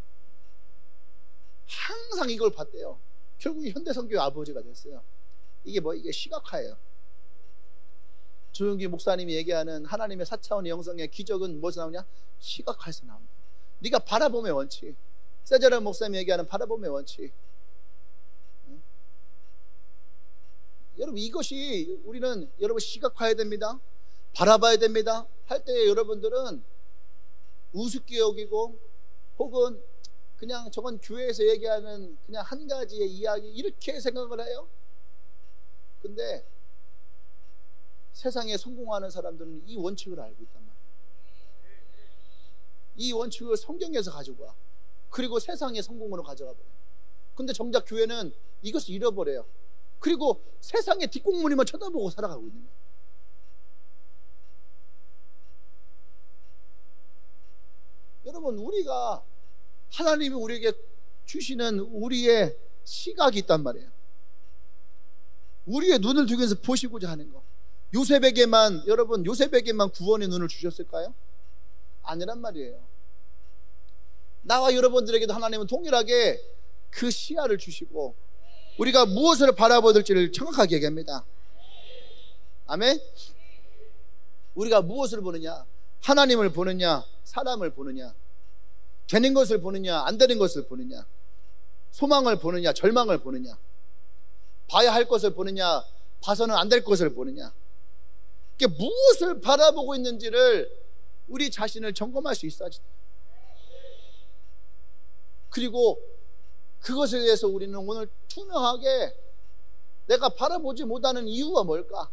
항상 이걸 봤대요. 결국 현대 선교의 아버지가 됐어요. 이게 시각화예요. 조용기 목사님이 얘기하는 하나님의 4차원의 영성의 기적은 무엇에서 나오냐? 시각화에서 나옵니다. 네가 바라봄의 원칙. 세자란 목사님이 얘기하는 바라봄의 원칙. 여러분 이것이 우리는 여러분 시각화해야 됩니다. 바라봐야 됩니다. 할 때 여러분들은 우습게 여기고 혹은 그냥 저건 교회에서 얘기하는 그냥 한 가지의 이야기 이렇게 생각을 해요. 근데 세상에 성공하는 사람들은 이 원칙을 알고 있단 말이에요. 이 원칙을 성경에서 가지고 와. 그리고 세상의 성공으로 가져가 버려요. 근데 정작 교회는 이것을 잃어버려요. 그리고 세상의 뒷공무니만 쳐다보고 살아가고 있는 거예요. 여러분 우리가 하나님이 우리에게 주시는 우리의 시각이 있단 말이에요. 우리의 눈을 두면서 보시고자 하는 거. 여러분 요셉에게만 구원의 눈을 주셨을까요? 아니란 말이에요. 나와 여러분들에게도 하나님은 동일하게 그 시야를 주시고 우리가 무엇을 바라봐야 될지를 정확하게 얘기합니다. 아멘. 우리가 무엇을 보느냐? 하나님을 보느냐? 사람을 보느냐? 되는 것을 보느냐? 안 되는 것을 보느냐? 소망을 보느냐? 절망을 보느냐? 봐야 할 것을 보느냐? 봐서는 안 될 것을 보느냐? 이게 무엇을 바라보고 있는지를 우리 자신을 점검할 수 있어야지. 그리고 그것에 대해서 우리는 오늘 투명하게 내가 바라보지 못하는 이유가 뭘까?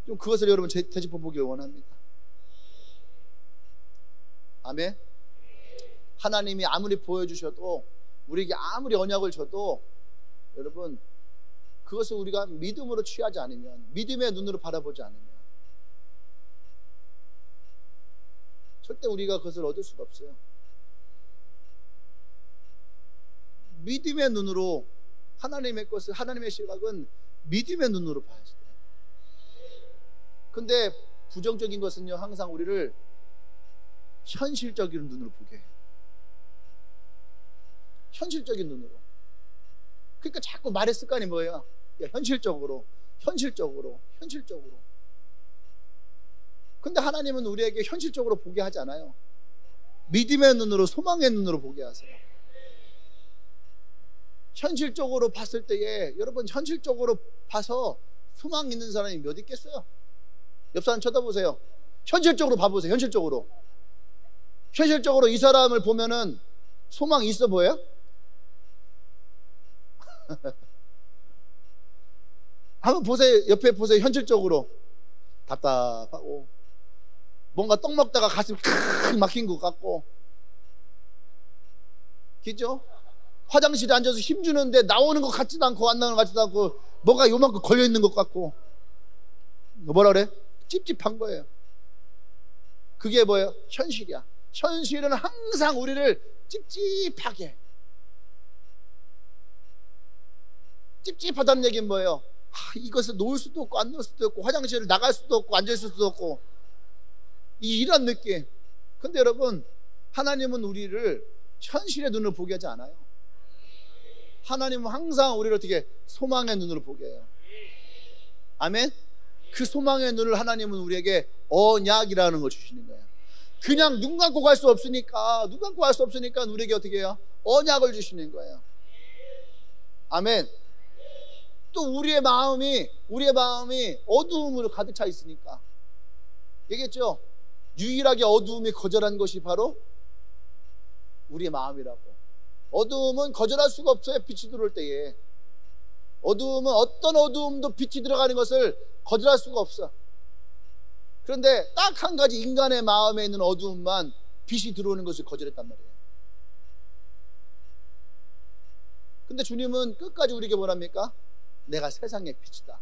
좀 그것을 여러분 되짚어 보기를 원합니다. 아멘. 하나님이 아무리 보여주셔도 우리에게 아무리 언약을 줘도 여러분 그것을 우리가 믿음으로 취하지 않으면, 믿음의 눈으로 바라보지 않으면 절대 우리가 그것을 얻을 수가 없어요. 믿음의 눈으로 하나님의 것을, 하나님의 시각은 믿음의 눈으로 봐야지 돼요. 근데 부정적인 것은요 항상 우리를 현실적인 눈으로 보게 해요. 현실적인 눈으로. 그러니까 자꾸 말의 습관이 뭐예요? 야, 현실적으로. 근데 하나님은 우리에게 현실적으로 보게 하지 않아요. 믿음의 눈으로, 소망의 눈으로 보게 하세요. 현실적으로 봤을 때에 여러분 현실적으로 봐서 소망 있는 사람이 몇 있겠어요? 옆 사람 쳐다보세요. 현실적으로 봐보세요. 현실적으로 이 사람을 보면은 소망 있어 보여요? 한번 보세요. 옆에 보세요. 현실적으로 답답하고 뭔가 떡 먹다가 가슴이 칵 막힌 것 같고, 그죠? 화장실에 앉아서 힘주는데 나오는 것 같지도 않고 안 나오는 것 같지도 않고 뭐가 요만큼 걸려있는 것 같고, 뭐라 그래? 찝찝한 거예요. 그게 뭐예요? 현실이야. 현실은 항상 우리를 찝찝하게 해. 찝찝하다는 얘기는 뭐예요? 이것을 놓을 수도 없고 안 놓을 수도 없고 화장실을 나갈 수도 없고 앉아있을 수도 없고 이런 느낌. 근데 여러분, 하나님은 우리를 현실의 눈으로 보게 하지 않아요. 하나님은 항상 우리를 어떻게 소망의 눈으로 보게 해요. 아멘. 그 소망의 눈을 하나님은 우리에게 언약이라는 걸 주시는 거예요. 그냥 눈 감고 갈 수 없으니까 우리에게 어떻게 해요? 언약을 주시는 거예요. 아멘. 또 우리의 마음이 어두움으로 가득 차 있으니까, 얘기했죠? 유일하게 어두움이 거절한 것이 바로 우리의 마음이라고. 어두움은 거절할 수가 없어요. 빛이 들어올 때에 어두움은 어떤 어두움도 빛이 들어가는 것을 거절할 수가 없어. 그런데 딱 한 가지, 인간의 마음에 있는 어두움만 빛이 들어오는 것을 거절했단 말이에요. 근데 주님은 끝까지 우리에게 뭐랍니까? 내가 세상의 빛이다.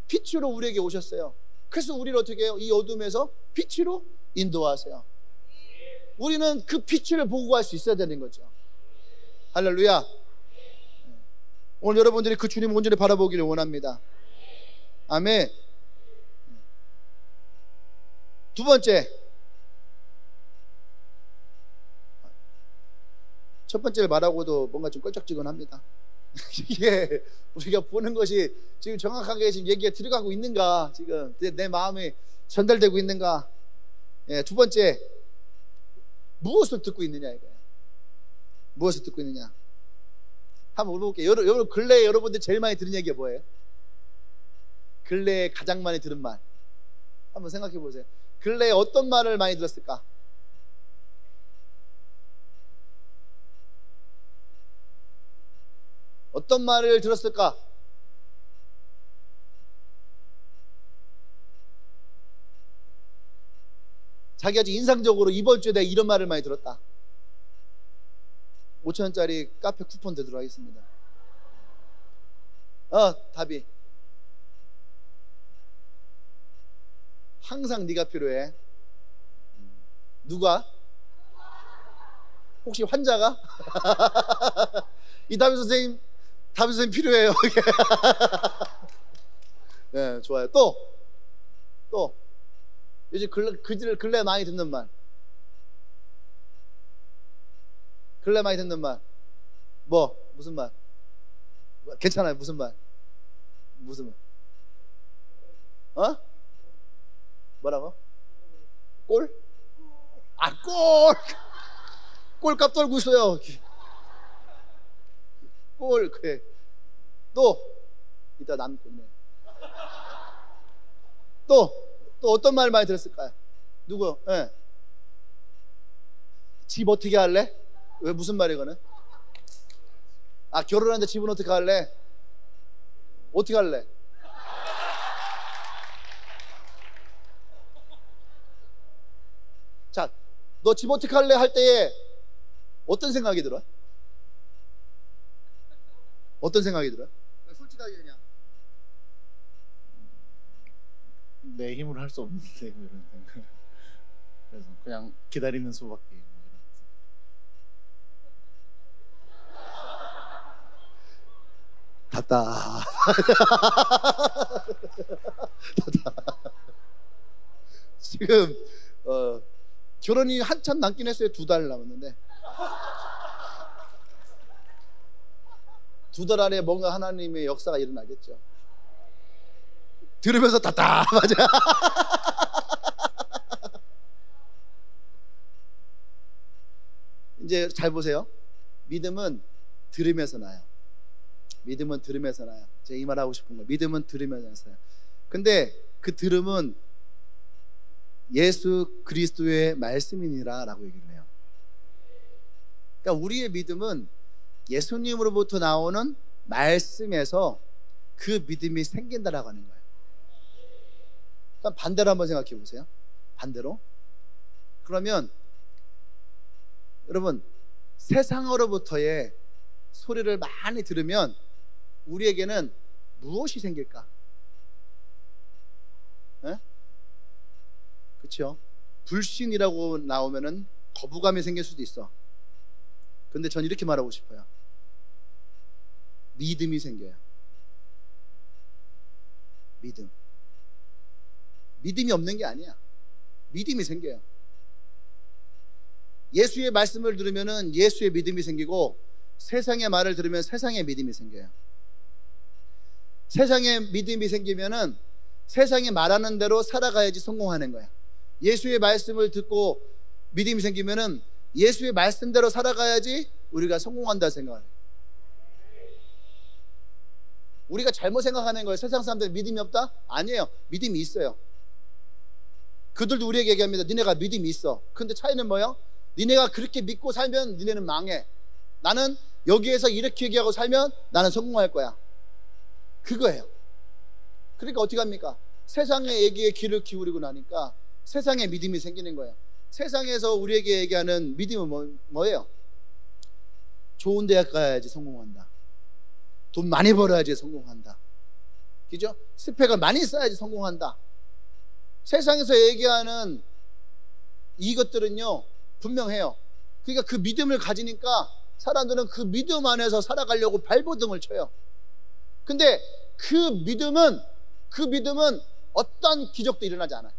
빛으로 우리에게 오셨어요. 그래서 우리를 어떻게 해요? 이 어둠에서 빛으로 인도하세요. 우리는 그 빛을 보고 갈 수 있어야 되는 거죠. 할렐루야. 오늘 여러분들이 그 주님을 온전히 바라보기를 원합니다. 아멘. 두 번째, 첫 번째를 말하고도 뭔가 좀 껄쩍지근합니다. 이게 우리가 보는 것이 지금 정확하게 지금 얘기가 들어가고 있는가, 지금 내 마음이 전달되고 있는가. 두 번째, 무엇을 듣고 있느냐 이거예요. 무엇을 듣고 있느냐. 한번 물어볼게요. 여러분 근래에 여러분들 제일 많이 들은 얘기가 뭐예요? 근래에 가장 많이 들은 말 한번 생각해 보세요. 근래에 어떤 말을 많이 들었을까? 어떤 말을 들었을까? 자기가 아주 인상적으로 이번 주에 내가 이런 말을 많이 들었다. 5,000원짜리 카페 쿠폰 되도록 하겠습니다. 답이 항상 네가 필요해. 누가? 혹시 환자가? 이 답이 선생님 필요해요. 네, 좋아요. 또 요즘 근래 많이 듣는 말. 근래 많이 듣는 말. 무슨 말? 괜찮아요. 무슨 말? 뭐라고? 꼴? 꼴값 떨고 있어요. 꼴, 그래. 또 이따 남겠네. 또 어떤 말 많이 들었을까요? 누구? 네. 집 어떻게 할래? 왜, 무슨 말이야 이거는? 결혼하는데 집은 어떻게 할래? 어떻게 할래? 자, 너 집 어떻게 할래? 할 때에 어떤 생각이 들어? 어떤 생각이 들어? 솔직하게 그냥 내 힘으로 할 수 없는데 이런 생각. 그래서 그냥 기다리는 수밖에 뭐 이런 생각. 답다. 지금 결혼이 한참 남긴 했어요. 2달 남았는데 2달 안에 뭔가 하나님의 역사가 일어나겠죠. 들으면서 답답하죠. 이제 잘 보세요. 믿음은 들으면서 나요. 믿음은 들으면서 나요. 제가 이 말 하고 싶은 거예요. 믿음은 들으면서 나요. 근데 그 들음은 예수 그리스도의 말씀이니라 라고 얘기를 해요. 그러니까 우리의 믿음은 예수님으로부터 나오는 말씀에서 그 믿음이 생긴다라고 하는 거예요. 그러니까 반대로 한번 생각해 보세요. 반대로. 그러면 여러분, 세상으로부터의 소리를 많이 들으면 우리에게는 무엇이 생길까? 에? 그렇죠? 불신이라고 나오면은 거부감이 생길 수도 있어. 근데 전 이렇게 말하고 싶어요. 믿음이 생겨요. 믿음이 없는 게 아니야. 믿음이 생겨요. 예수의 말씀을 들으면은 예수의 믿음이 생기고, 세상의 말을 들으면 세상의 믿음이 생겨요. 세상의 믿음이 생기면은 세상이 말하는 대로 살아가야지 성공하는 거야. 예수의 말씀을 듣고 믿음이 생기면은 예수의 말씀대로 살아가야지 우리가 성공한다 생각을 해요. 우리가 잘못 생각하는 거예요. 세상 사람들 믿음이 없다? 아니에요. 믿음이 있어요. 그들도 우리에게 얘기합니다. 니네가 믿음이 있어. 근데 차이는 뭐예요? 니네가 그렇게 믿고 살면 니네는 망해. 나는 여기에서 이렇게 얘기하고 살면 나는 성공할 거야. 그거예요. 그러니까 어떻게 합니까? 세상의 얘기에 귀를 기울이고 나니까 세상에 믿음이 생기는 거예요. 세상에서 우리에게 얘기하는 믿음은 뭐예요? 좋은 대학 가야지 성공한다. 돈 많이 벌어야지 성공한다. 그죠? 스펙을 많이 쌓아야지 성공한다. 세상에서 얘기하는 이것들은요, 분명해요. 그러니까 그 믿음을 가지니까 사람들은 그 믿음 안에서 살아가려고 발버둥을 쳐요. 근데 그 믿음은 어떤 기적도 일어나지 않아요.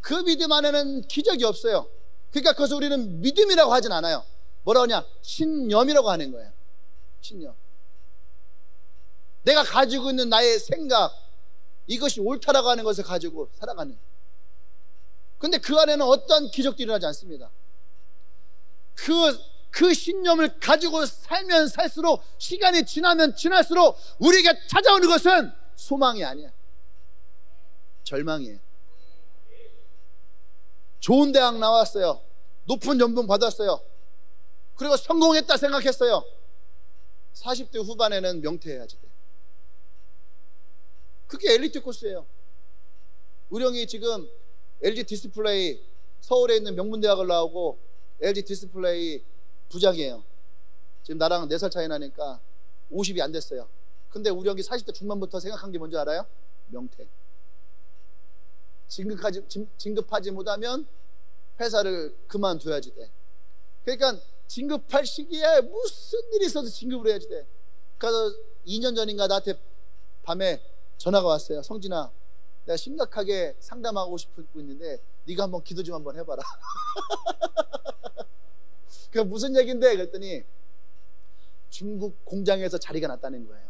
그 믿음 안에는 기적이 없어요. 그러니까 그것을 우리는 믿음이라고 하진 않아요. 뭐라고 하냐? 신념이라고 하는 거예요. 신념. 내가 가지고 있는 나의 생각, 이것이 옳다라고 하는 것을 가지고 살아가는. 근데 그 안에는 어떤 기적도 일어나지 않습니다. 그 신념을 가지고 살면 살수록, 시간이 지나면 지날수록 우리에게 찾아오는 것은 소망이 아니야. 절망이에요. 좋은 대학 나왔어요. 높은 연봉 받았어요. 그리고 성공했다 생각했어요. 40대 후반에는 명퇴해야지 돼. 그게 엘리트 코스예요. 우리 형이 지금 LG 디스플레이, 서울에 있는 명문대학을 나오고 LG 디스플레이 부장이에요. 지금 나랑 4살 차이 나니까 50이 안 됐어요. 근데 우리 형이 40대 중반부터 생각한 게 뭔지 알아요? 명퇴. 진급하지 못하면 회사를 그만둬야지 돼. 그러니까 진급할 시기에 무슨 일이 있어도 진급을 해야지 돼. 그래서 2년 전인가 나한테 밤에 전화가 왔어요. 성진아, 내가 심각하게 상담하고 싶고 있는데 네가 한번 기도 좀 한번 해봐라. 그 무슨 얘기인데? 그랬더니 중국 공장에서 자리가 났다는 거예요.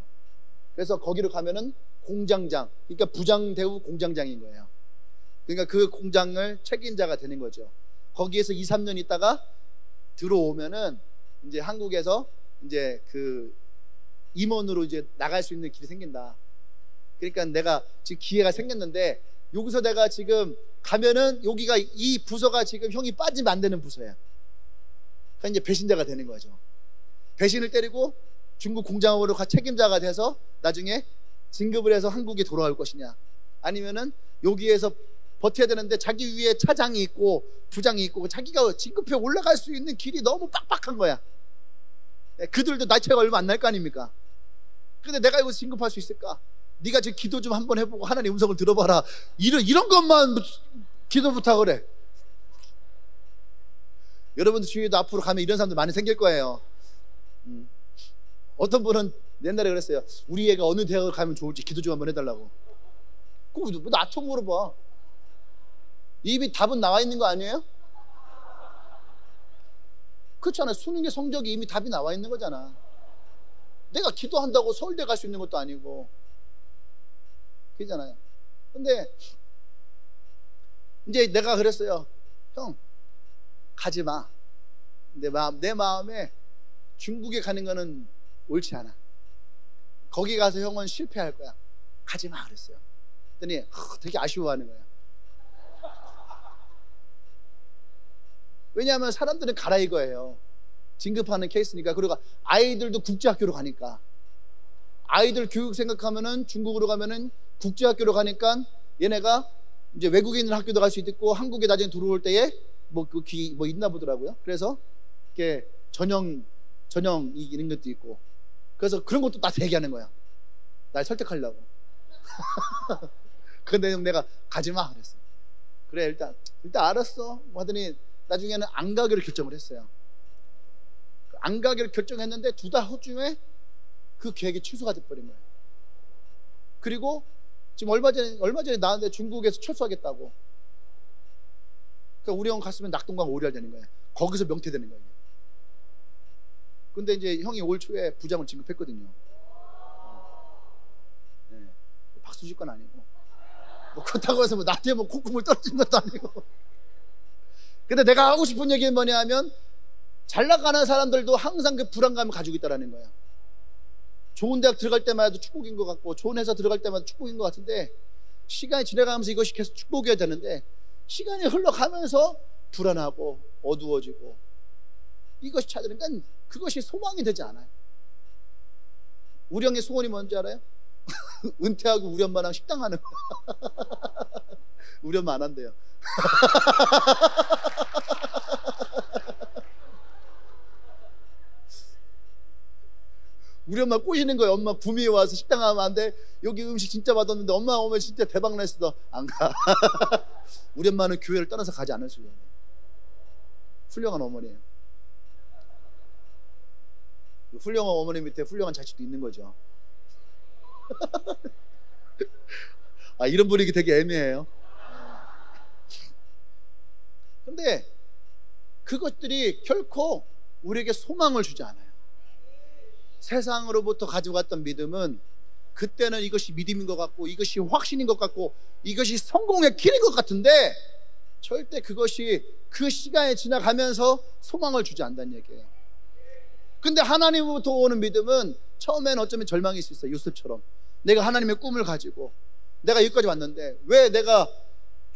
그래서 거기로 가면은 공장장, 그러니까 부장 대우 공장장인 거예요. 그러니까 그 공장을 책임자가 되는 거죠. 거기에서 2, 3년 있다가 들어오면은 이제 한국에서 이제 그 임원으로 이제 나갈 수 있는 길이 생긴다. 그러니까 내가 지금 기회가 생겼는데 여기서 내가 지금 가면은 여기가 이 부서가 지금 형이 빠지면 안 되는 부서야. 그러니까 이제 배신자가 되는 거죠. 배신을 때리고 중국 공장으로 책임자가 돼서 나중에 진급을 해서 한국에 돌아올 것이냐, 아니면은 여기에서 버텨야 되는데 자기 위에 차장이 있고 부장이 있고 자기가 진급해 올라갈 수 있는 길이 너무 빡빡한 거야. 그들도 나이 차이가 얼마 안 날 거 아닙니까? 근데 내가 이거 진급할 수 있을까? 네가 지금 기도 좀 한번 해보고 하나님 음성을 들어봐라. 이런 것만 기도 부탁을 해. 여러분들 주위에도 앞으로 가면 이런 사람들 많이 생길 거예요. 어떤 분은 옛날에 그랬어요. 우리 애가 어느 대학을 가면 좋을지 기도 좀 한번 해달라고. 꼭 나처럼 물어봐. 이미 답은 나와 있는 거 아니에요? 그렇잖아요. 수능의 성적이 이미 답이 나와 있는 거잖아. 내가 기도한다고 서울대 갈 수 있는 것도 아니고. 그잖아요. 근데 이제 내가 그랬어요. 형, 가지 마. 내 마음에 중국에 가는 거는 옳지 않아. 거기 가서 형은 실패할 거야. 가지 마 그랬어요. 그랬더니 되게 아쉬워하는 거야. 왜냐하면 사람들은 가라 이거예요. 진급하는 케이스니까. 그리고 아이들도 국제학교로 가니까. 아이들 교육 생각하면은 중국으로 가면은 국제학교로 가니까 얘네가 이제 외국에 있는 학교도 갈 수 있고 한국에 나중에 들어올 때에 뭐 있나 보더라고요. 그래서 이렇게 전형 이런 것도 있고. 그래서 그런 것도 다 얘기하는 거야. 날 설득하려고. 근데 형 내가 가지마 그랬어. 그래 일단 알았어 하더니 나중에는 안 가기로 결정을 했어요. 안 가기로 결정했는데 2달 후쯤에 그 계획이 취소가 돼버린 거예요. 그리고 지금 얼마 전에 나한테 중국에서 철수하겠다고. 그러니까 우리 형 갔으면 낙동강 오리알 되는 거예요. 거기서 명퇴되는 거예요. 근데 이제 형이 올 초에 부장을 진급했거든요. 네. 박수 칠 건 아니고 뭐 그렇다고 해서 뭐 나한테 뭐 콧구멍 떨어진 것도 아니고. 근데 내가 하고 싶은 얘기는 뭐냐 하면 잘 나가는 사람들도 항상 그 불안감을 가지고 있다는 거예요. 좋은 대학 들어갈 때마다 축복인 것 같고 좋은 회사 들어갈 때마다 축복인 것 같은데 시간이 지나가면서 이것이 계속 축복이어야 되는데 시간이 흘러가면서 불안하고 어두워지고 이것이 찾으니까 그것이 소망이 되지 않아요. 우리 형의 소원이 뭔지 알아요? 은퇴하고 우리 엄마랑 식당 하는 거야. 우리 엄마 안 한대요. 우리 엄마 꼬시는 거예요. 엄마 구미에 와서 식당 하면 안 돼. 여기 음식 진짜 맛없는데 엄마 오면 진짜 대박 났어. 안 가. 우리 엄마는 교회를 떠나서 가지 않을 수요. 훌륭한 어머니예요. 훌륭한 어머니 밑에 훌륭한 자식도 있는 거죠. 아, 이런 분위기 되게 애매해요. 근데 그것들이 결코 우리에게 소망을 주지 않아요. 세상으로부터 가져갔던 믿음은 그때는 이것이 믿음인 것 같고 이것이 확신인 것 같고 이것이 성공의 길인 것 같은데 절대 그것이 그 시간이 지나가면서 소망을 주지 않는다는 얘기예요. 근데 하나님으로부터 오는 믿음은 처음에는 어쩌면 절망이 있을 수 있어요. 요셉처럼 내가 하나님의 꿈을 가지고 내가 여기까지 왔는데 왜 내가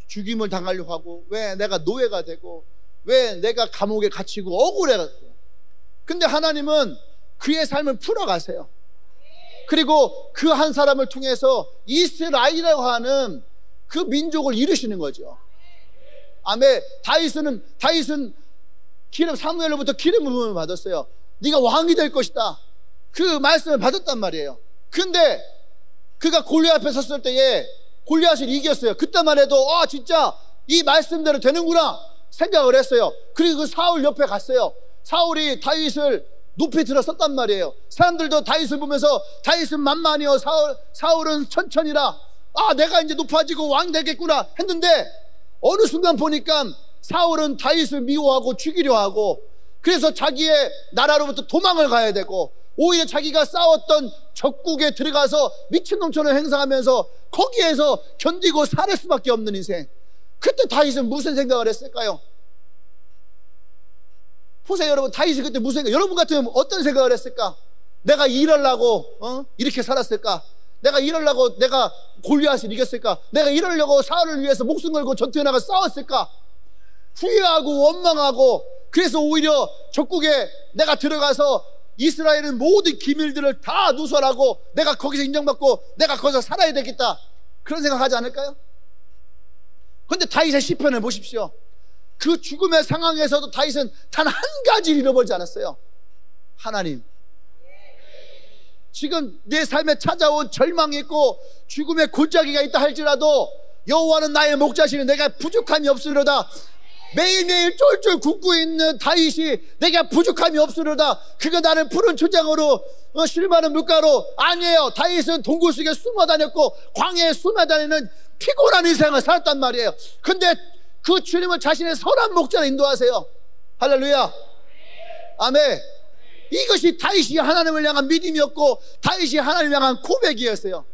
죽임을 당하려고 하고 왜 내가 노예가 되고 왜 내가 감옥에 갇히고 억울해갔어요. 근데 하나님은 그의 삶을 풀어가세요. 그리고 그 한 사람을 통해서 이스라엘이라고 하는 그 민족을 이루시는 거죠. 아멘. 다윗은 기름 사무엘로부터 기름 부음을 받았어요. 네가 왕이 될 것이다. 그 말씀을 받았단 말이에요. 근데 그가 골리앗 앞에 섰을 때에 골리앗을 이겼어요. 그때만 해도 진짜 이 말씀대로 되는구나 생각을 했어요. 그리고 그 사울 옆에 갔어요. 사울이 다윗을 높이 들었었단 말이에요. 사람들도 다윗을 보면서 다윗은 만만이요 사울은 천천히라. 내가 이제 높아지고 왕 되겠구나 했는데 어느 순간 보니까 사울은 다윗을 미워하고 죽이려 하고 그래서 자기의 나라로부터 도망을 가야 되고 오히려 자기가 싸웠던 적국에 들어가서 미친놈처럼 행동하면서 거기에서 견디고 살 수밖에 없는 인생. 그때 다윗은 무슨 생각을 했을까요? 보세요 여러분. 다윗이 그때 무슨 생각, 여러분 같으면 어떤 생각을 했을까? 내가 일하려고 이렇게 살았을까? 내가 일하려고 내가 골리앗을 이겼을까? 내가 이러려고 사울을 위해서 목숨 걸고 전투에 나가 싸웠을까? 후회하고 원망하고 그래서 오히려 적국에 내가 들어가서 이스라엘은 모든 기밀들을 다 누설하고 내가 거기서 인정받고 내가 거기서 살아야 되겠다 그런 생각하지 않을까요? 그런데 다윗의 시편을 보십시오. 그 죽음의 상황에서도 다윗은 단 한 가지를 잃어버리지 않았어요. 하나님. 지금 내 삶에 찾아온 절망이 있고 죽음의 골짜기가 있다 할지라도 여호와는 나의 목자시니 내가 부족함이 없으리로다. 매일매일 쫄쫄 굶고 있는 다윗이 내가 부족함이 없으리로다. 그가 나를 푸른 초장으로 실마는 물가로. 아니에요. 다윗은 동굴 속에 숨어 다녔고 광야에 숨어 다니는 피곤한 인생을 살았단 말이에요. 근데 그 주님을 자신의 선한 목자로 인도하세요. 할렐루야. 아멘. 이것이 다윗이 하나님을 향한 믿음이었고 다윗이 하나님을 향한 고백이었어요.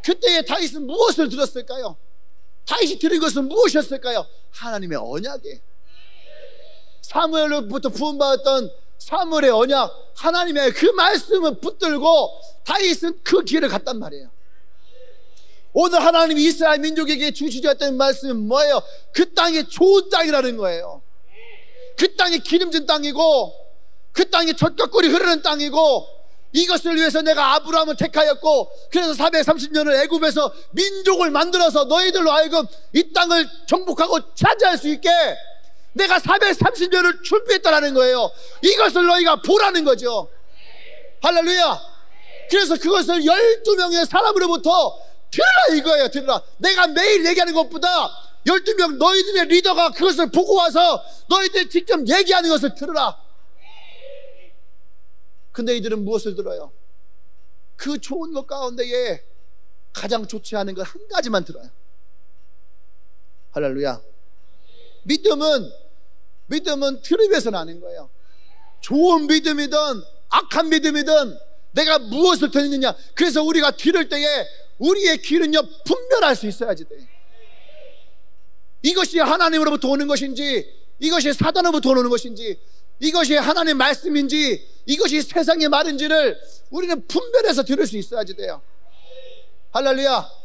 그때의 다윗은 무엇을 들었을까요? 다윗이 들은 것은 무엇이었을까요? 하나님의 언약에 사무엘로부터 부음받았던 사무엘의 언약, 하나님의 그 말씀을 붙들고 다윗은 그 길을 갔단 말이에요. 오늘 하나님이 이스라엘 민족에게 주시셨던 말씀은 뭐예요? 그 땅이 좋은 땅이라는 거예요. 그 땅이 기름진 땅이고 그 땅이 젖과 꿀이 흐르는 땅이고 이것을 위해서 내가 아브라함을 택하였고 그래서 430년을 애굽에서 민족을 만들어서 너희들로 하여금 이 땅을 정복하고 차지할 수 있게 내가 430년을 준비했다라는 거예요. 이것을 너희가 보라는 거죠. 할렐루야. 그래서 그것을 12명의 사람으로부터 들으라 이거예요. 들으라. 내가 매일 얘기하는 것보다 12명 너희들의 리더가 그것을 보고 와서 너희들이 직접 얘기하는 것을 들으라. 근데 이들은 무엇을 들어요? 그 좋은 것 가운데에 가장 좋지 않은 것 한 가지만 들어요. 할렐루야. 믿음은 들음에서 나는 거예요. 좋은 믿음이든 악한 믿음이든 내가 무엇을 듣느냐. 그래서 우리가 들을 때에 우리의 귀는요 분별할 수 있어야지 돼. 이것이 하나님으로부터 오는 것인지, 이것이 사단으로부터 오는 것인지, 이것이 하나님의 말씀인지, 이것이 세상의 말인지를 우리는 분별해서 들을 수 있어야지 돼요. 할렐루야.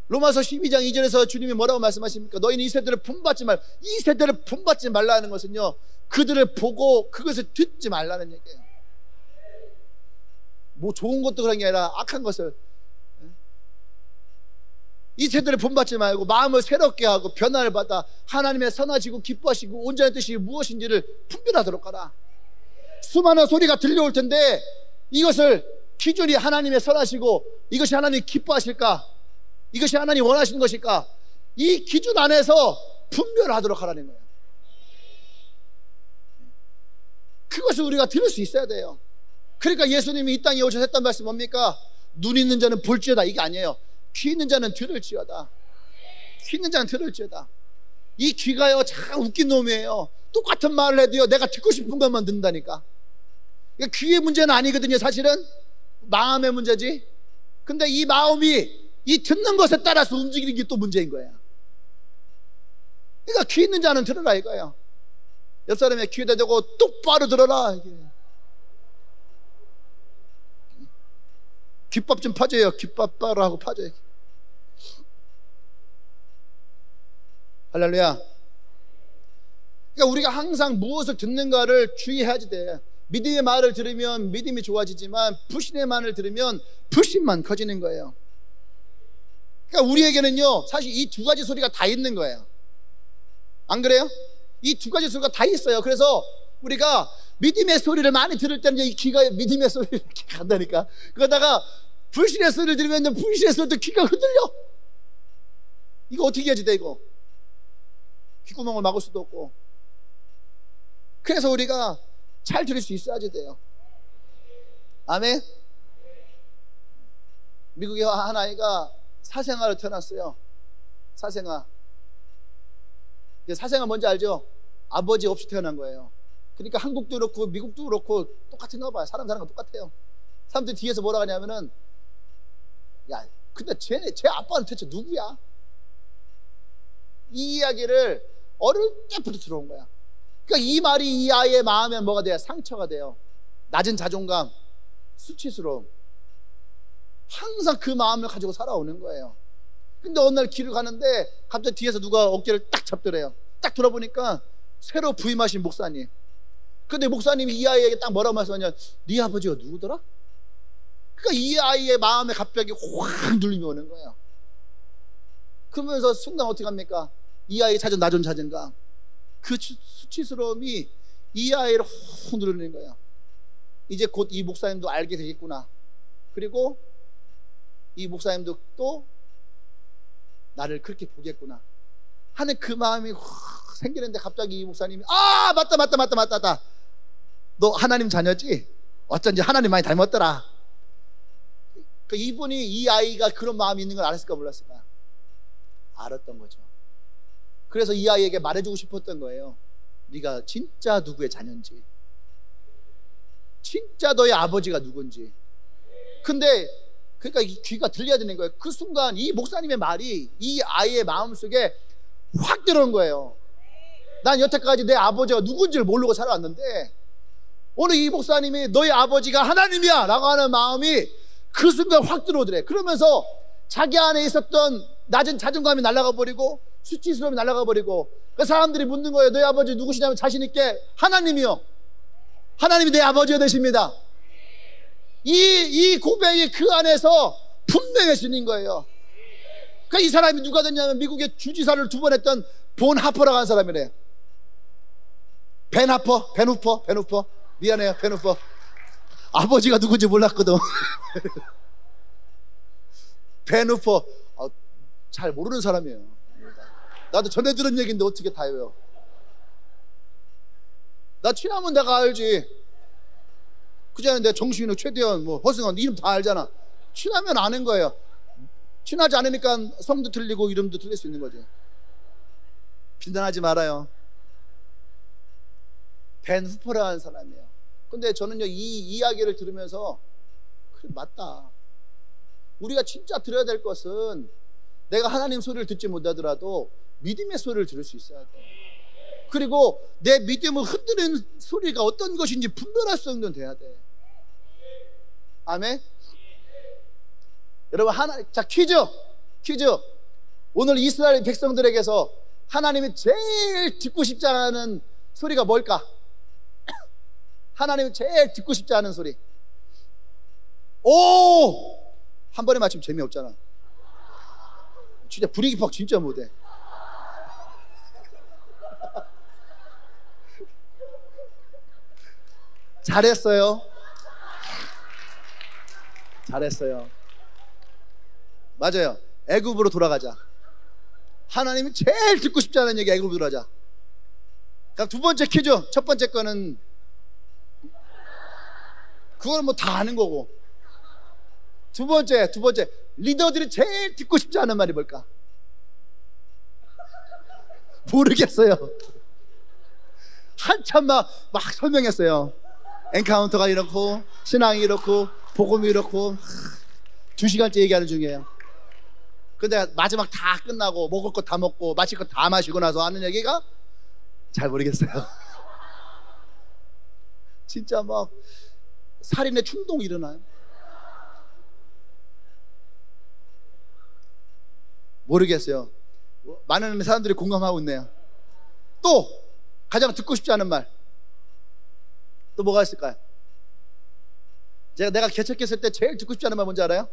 로마서 12장 2절에서 주님이 뭐라고 말씀하십니까? 너희는 이 세대를 본받지 말라. 이 세대를 본받지 말라는 것은요, 그들을 보고 그것을 듣지 말라는 얘기예요. 뭐 좋은 것도 그런 게 아니라 악한 것을, 이 세대를 본받지 말고 마음을 새롭게 하고 변화를 받아 하나님의 선하시고 기뻐하시고 온전한 뜻이 무엇인지를 분별하도록 하라. 수많은 소리가 들려올 텐데 이것을 기준이 하나님의 선하시고 이것이 하나님 기뻐하실까, 이것이 하나님 원하시는 것일까, 이 기준 안에서 분별하도록 하라는 거예요. 그것을 우리가 들을 수 있어야 돼요. 그러니까 예수님이 이 땅에 오셔서 했던 말씀 뭡니까? 눈 있는 자는 볼지어다, 이게 아니에요. 귀 있는 자는 들을지어다. 귀 있는 자는 들을지어다. 이 귀가요 참 웃긴 놈이에요. 똑같은 말을 해도요 내가 듣고 싶은 것만 듣는다니까. 그러니까 귀의 문제는 아니거든요. 사실은 마음의 문제지. 근데 이 마음이 이 듣는 것에 따라서 움직이는 게 또 문제인 거예요. 그러니까 귀 있는 자는 들으라 이거예요. 옆 사람의 귀에다 대고 똑바로 들어라. 귓밥 좀 파줘요. 귓밥 바로 하고 파줘요. 할렐루야. 그러니까 우리가 항상 무엇을 듣는가를 주의해야지 돼. 믿음의 말을 들으면 믿음이 좋아지지만 불신의 말을 들으면 불신만 커지는 거예요. 그러니까 우리에게는요 사실 이 두 가지 소리가 다 있는 거예요. 안 그래요? 이 두 가지 소리가 다 있어요. 그래서 우리가 믿음의 소리를 많이 들을 때는 이 귀가 믿음의 소리를 이렇게 간다니까. 그러다가 불신의 소리를 들으면 불신의 소리도 귀가 흔들려. 이거 어떻게 해야지 돼 이거? 귓구멍을 막을 수도 없고. 그래서 우리가 잘 들을 수 있어야지 돼요. 아멘. 미국의 한 아이가 사생아로 태어났어요. 사생아. 사생아 뭔지 알죠? 아버지 없이 태어난 거예요. 그러니까 한국도 그렇고 미국도 그렇고 똑같은가 봐요. 사람 사는 거 똑같아요. 사람들이 뒤에서 뭐라 하냐면은, 야 근데 쟤 아빠는 대체 누구야? 이 이야기를 어릴 때부터 들어온 거야. 그러니까 이 말이 이 아이의 마음에 뭐가 돼요? 상처가 돼요. 낮은 자존감, 수치스러움. 항상 그 마음을 가지고 살아오는 거예요. 근데 어느 날 길을 가는데 갑자기 뒤에서 누가 어깨를 딱 잡더래요. 딱 돌아보니까 새로 부임하신 목사님. 근데 목사님이 이 아이에게 딱 뭐라고 말씀하냐, 네 아버지가 누구더라? 그러니까 이 아이의 마음에 갑자기 확 눌림이 오는 거예요. 그러면서 순간 어떻게 합니까? 이 아이의 낮은 자존감, 그 수치스러움이 이 아이를 확 누르는 거예요. 이제 곧 이 목사님도 알게 되겠구나. 그리고 이 목사님도 또 나를 그렇게 보겠구나 하는 그 마음이 확 생기는데, 갑자기 이 목사님이 맞다 너 하나님 자녀지? 어쩐지 하나님 많이 닮았더라. 그 이분이 이 아이가 그런 마음이 있는 걸 알았을까 몰랐을까? 알았던 거죠. 그래서 이 아이에게 말해주고 싶었던 거예요. 네가 진짜 누구의 자녀인지, 진짜 너의 아버지가 누군지. 근데 그러니까 이 귀가 들려야 되는 거예요. 그 순간 이 목사님의 말이 이 아이의 마음속에 확 들어온 거예요. 난 여태까지 내 아버지가 누군지를 모르고 살아왔는데 오늘 이 목사님이 너의 아버지가 하나님이야 라고 하는 마음이 그 순간 확 들어오더래. 그러면서 자기 안에 있었던 낮은 자존감이 날아가 버리고 수치스러움이 날아가 버리고, 그 사람들이 묻는 거예요. 너희 아버지 누구시냐면 자신 있게 하나님이요, 하나님이 내 아버지가 되십니다. 이 고백이 그 안에서 분명해지는 거예요. 그러니까 이 사람이 누가 됐냐면 미국의 주지사를 2번 했던 본 하퍼라고 하는 사람이래요. 벤 후퍼 미안해요, 벤 후퍼. 아버지가 누군지 몰랐거든. 벤 후퍼, 잘 모르는 사람이에요. 나도 전에 들은 얘기인데 어떻게 다 외워? 나 친하면 내가 알지. 그전에 내가 정신이나 최대현, 뭐 허승원 이름 다 알잖아. 친하면 아는 거예요. 친하지 않으니까 성도 틀리고 이름도 틀릴 수 있는 거지. 비난하지 말아요. 벤 후퍼라는 사람이에요. 근데 저는요, 이 이야기를 들으면서 그래, 맞다. 우리가 진짜 들어야 될 것은 내가 하나님 소리를 듣지 못하더라도 믿음의 소리를 들을 수 있어야 돼. 그리고 내 믿음을 흔드는 소리가 어떤 것인지 분별할 수 있는 돼야 돼. 아멘. 여러분, 자, 퀴즈. 오늘 이스라엘 백성들에게서 하나님이 제일 듣고 싶지 않은 소리가 뭘까? 하나님이 제일 듣고 싶지 않은 소리. 오! 한 번에 맞추면 재미없잖아. 진짜 분위기 파악 진짜 못해. 잘했어요. 맞아요. 애굽으로 돌아가자. 하나님이 제일 듣고 싶지 않은 얘기, 애굽으로 돌아가자. 그럼 두 번째 퀴즈. 첫 번째 거는 그거는 뭐 다 아는 거고. 두 번째 리더들이 제일 듣고 싶지 않은 말이 뭘까? 모르겠어요. 한참 막 설명했어요. 엔카운터가 이렇고 신앙이 이렇고 복음이 이렇고 2시간째 얘기하는 중이에요. 근데 마지막 다 끝나고 먹을 거 다 먹고 마실 거 다 마시고 나서 하는 얘기가 잘 모르겠어요. 진짜 막 살인의 충동이 일어나요. 모르겠어요. 많은 사람들이 공감하고 있네요. 또 가장 듣고 싶지 않은 말, 또 뭐가 있을까요? 내가 개척했을 때 제일 듣고 싶지 않은 말 뭔지 알아요?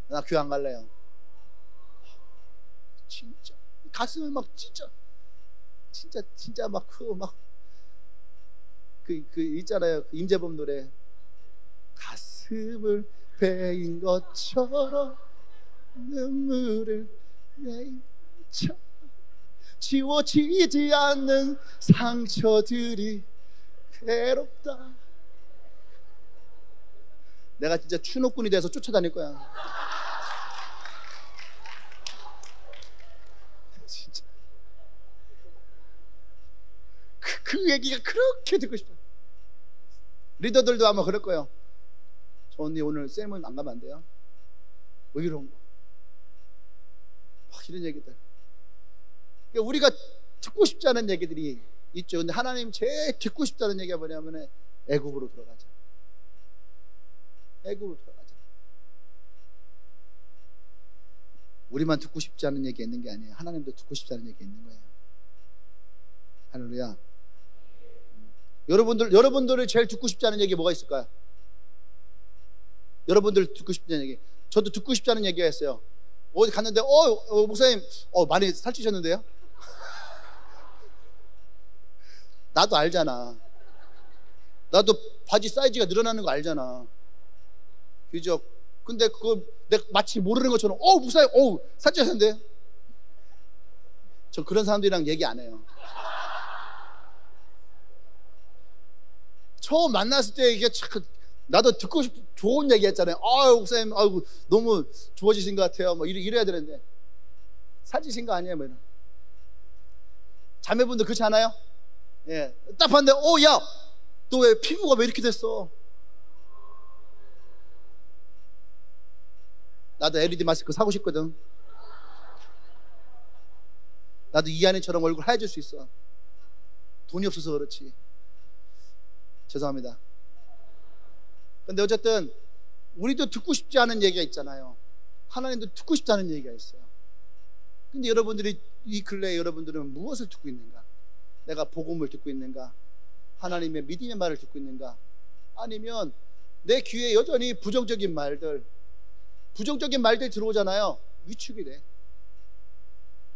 나 교회 안 갈래요. 진짜 가슴을 막 진짜 막 있잖아요. 그 임재범 노래, 가슴을 베인 것처럼 눈물을 내쳐 지워지지 않는 상처들이 괴롭다. 내가 진짜 추노꾼이 돼서 쫓아다닐 거야. 진짜 그 얘기가 그렇게 듣고 싶어요. 리더들도 아마 그럴 거예요. 저 언니 오늘 쌤은 안 가면 안 돼요? 뭐 이런 거, 막 이런 얘기들. 그러니까 우리가 듣고 싶지 않은 얘기들이 있죠. 근데 하나님 제일 듣고 싶지 않은 얘기가 뭐냐면 애굽으로 들어가자. 애굽으로 들어가자. 우리만 듣고 싶지 않은 얘기가 있는 게 아니에요. 하나님도 듣고 싶지 않은 얘기가 있는 거예요. 할렐루야. 여러분들이 제일 듣고 싶지 않은 얘기 뭐가 있을까요? 여러분들 듣고 싶지 않은 얘기. 저도 듣고 싶지 않은 얘기가 있어요. 어디 갔는데 목사님 많이 살찌셨는데요? 나도 알잖아. 나도 바지 사이즈가 늘어나는 거 알잖아. 그죠? 근데 그거 내가 마치 모르는 것처럼 목사님 살찌셨는데? 저 그런 사람들이랑 얘기 안 해요. 처음 만났을 때 이게 참 나도 듣고 싶은 좋은 얘기 했잖아요. 목사님 너무 좋아지신 것 같아요. 뭐 이래야 되는데 살찌신 거 아니에요? 뭐 이런. 자매분들 그렇지 않아요? 예, 딱 봤는데 야, 너 왜 피부가 왜 이렇게 됐어? 나도 LED 마스크 사고 싶거든. 나도 이한이처럼 얼굴 하얘질 수 있어. 돈이 없어서 그렇지. 죄송합니다. 근데 어쨌든 우리도 듣고 싶지 않은 얘기가 있잖아요. 하나님도 듣고 싶지 않은 얘기가 있어요. 근데 여러분들이 이 근래에 여러분들은 무엇을 듣고 있는가? 내가 복음을 듣고 있는가? 하나님의 믿음의 말을 듣고 있는가? 아니면 내 귀에 여전히 부정적인 말들 들어오잖아요. 위축이 돼.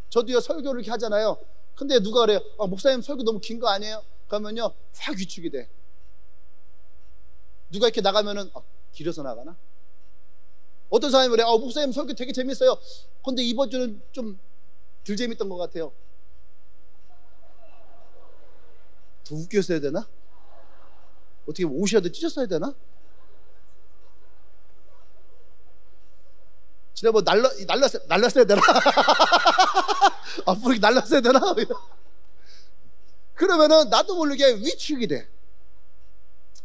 저도요, 설교를 이렇게 하잖아요. 근데 누가 그래요? 목사님 설교 너무 긴 거 아니에요? 그러면요, 확 위축이 돼. 누가 이렇게 나가면은 길어서 나가나? 어떤 사람이 그래, 목사님 설교 되게 재밌어요. 근데 이번 주는 좀 덜 재밌던 것 같아요. 더 웃겼어야 되나? 어떻게 옷이라도 찢었어야 되나? 지난번 날랐어야 되나? 앞으로 날랐어야 되나? 그러면은 나도 모르게 위축이 돼.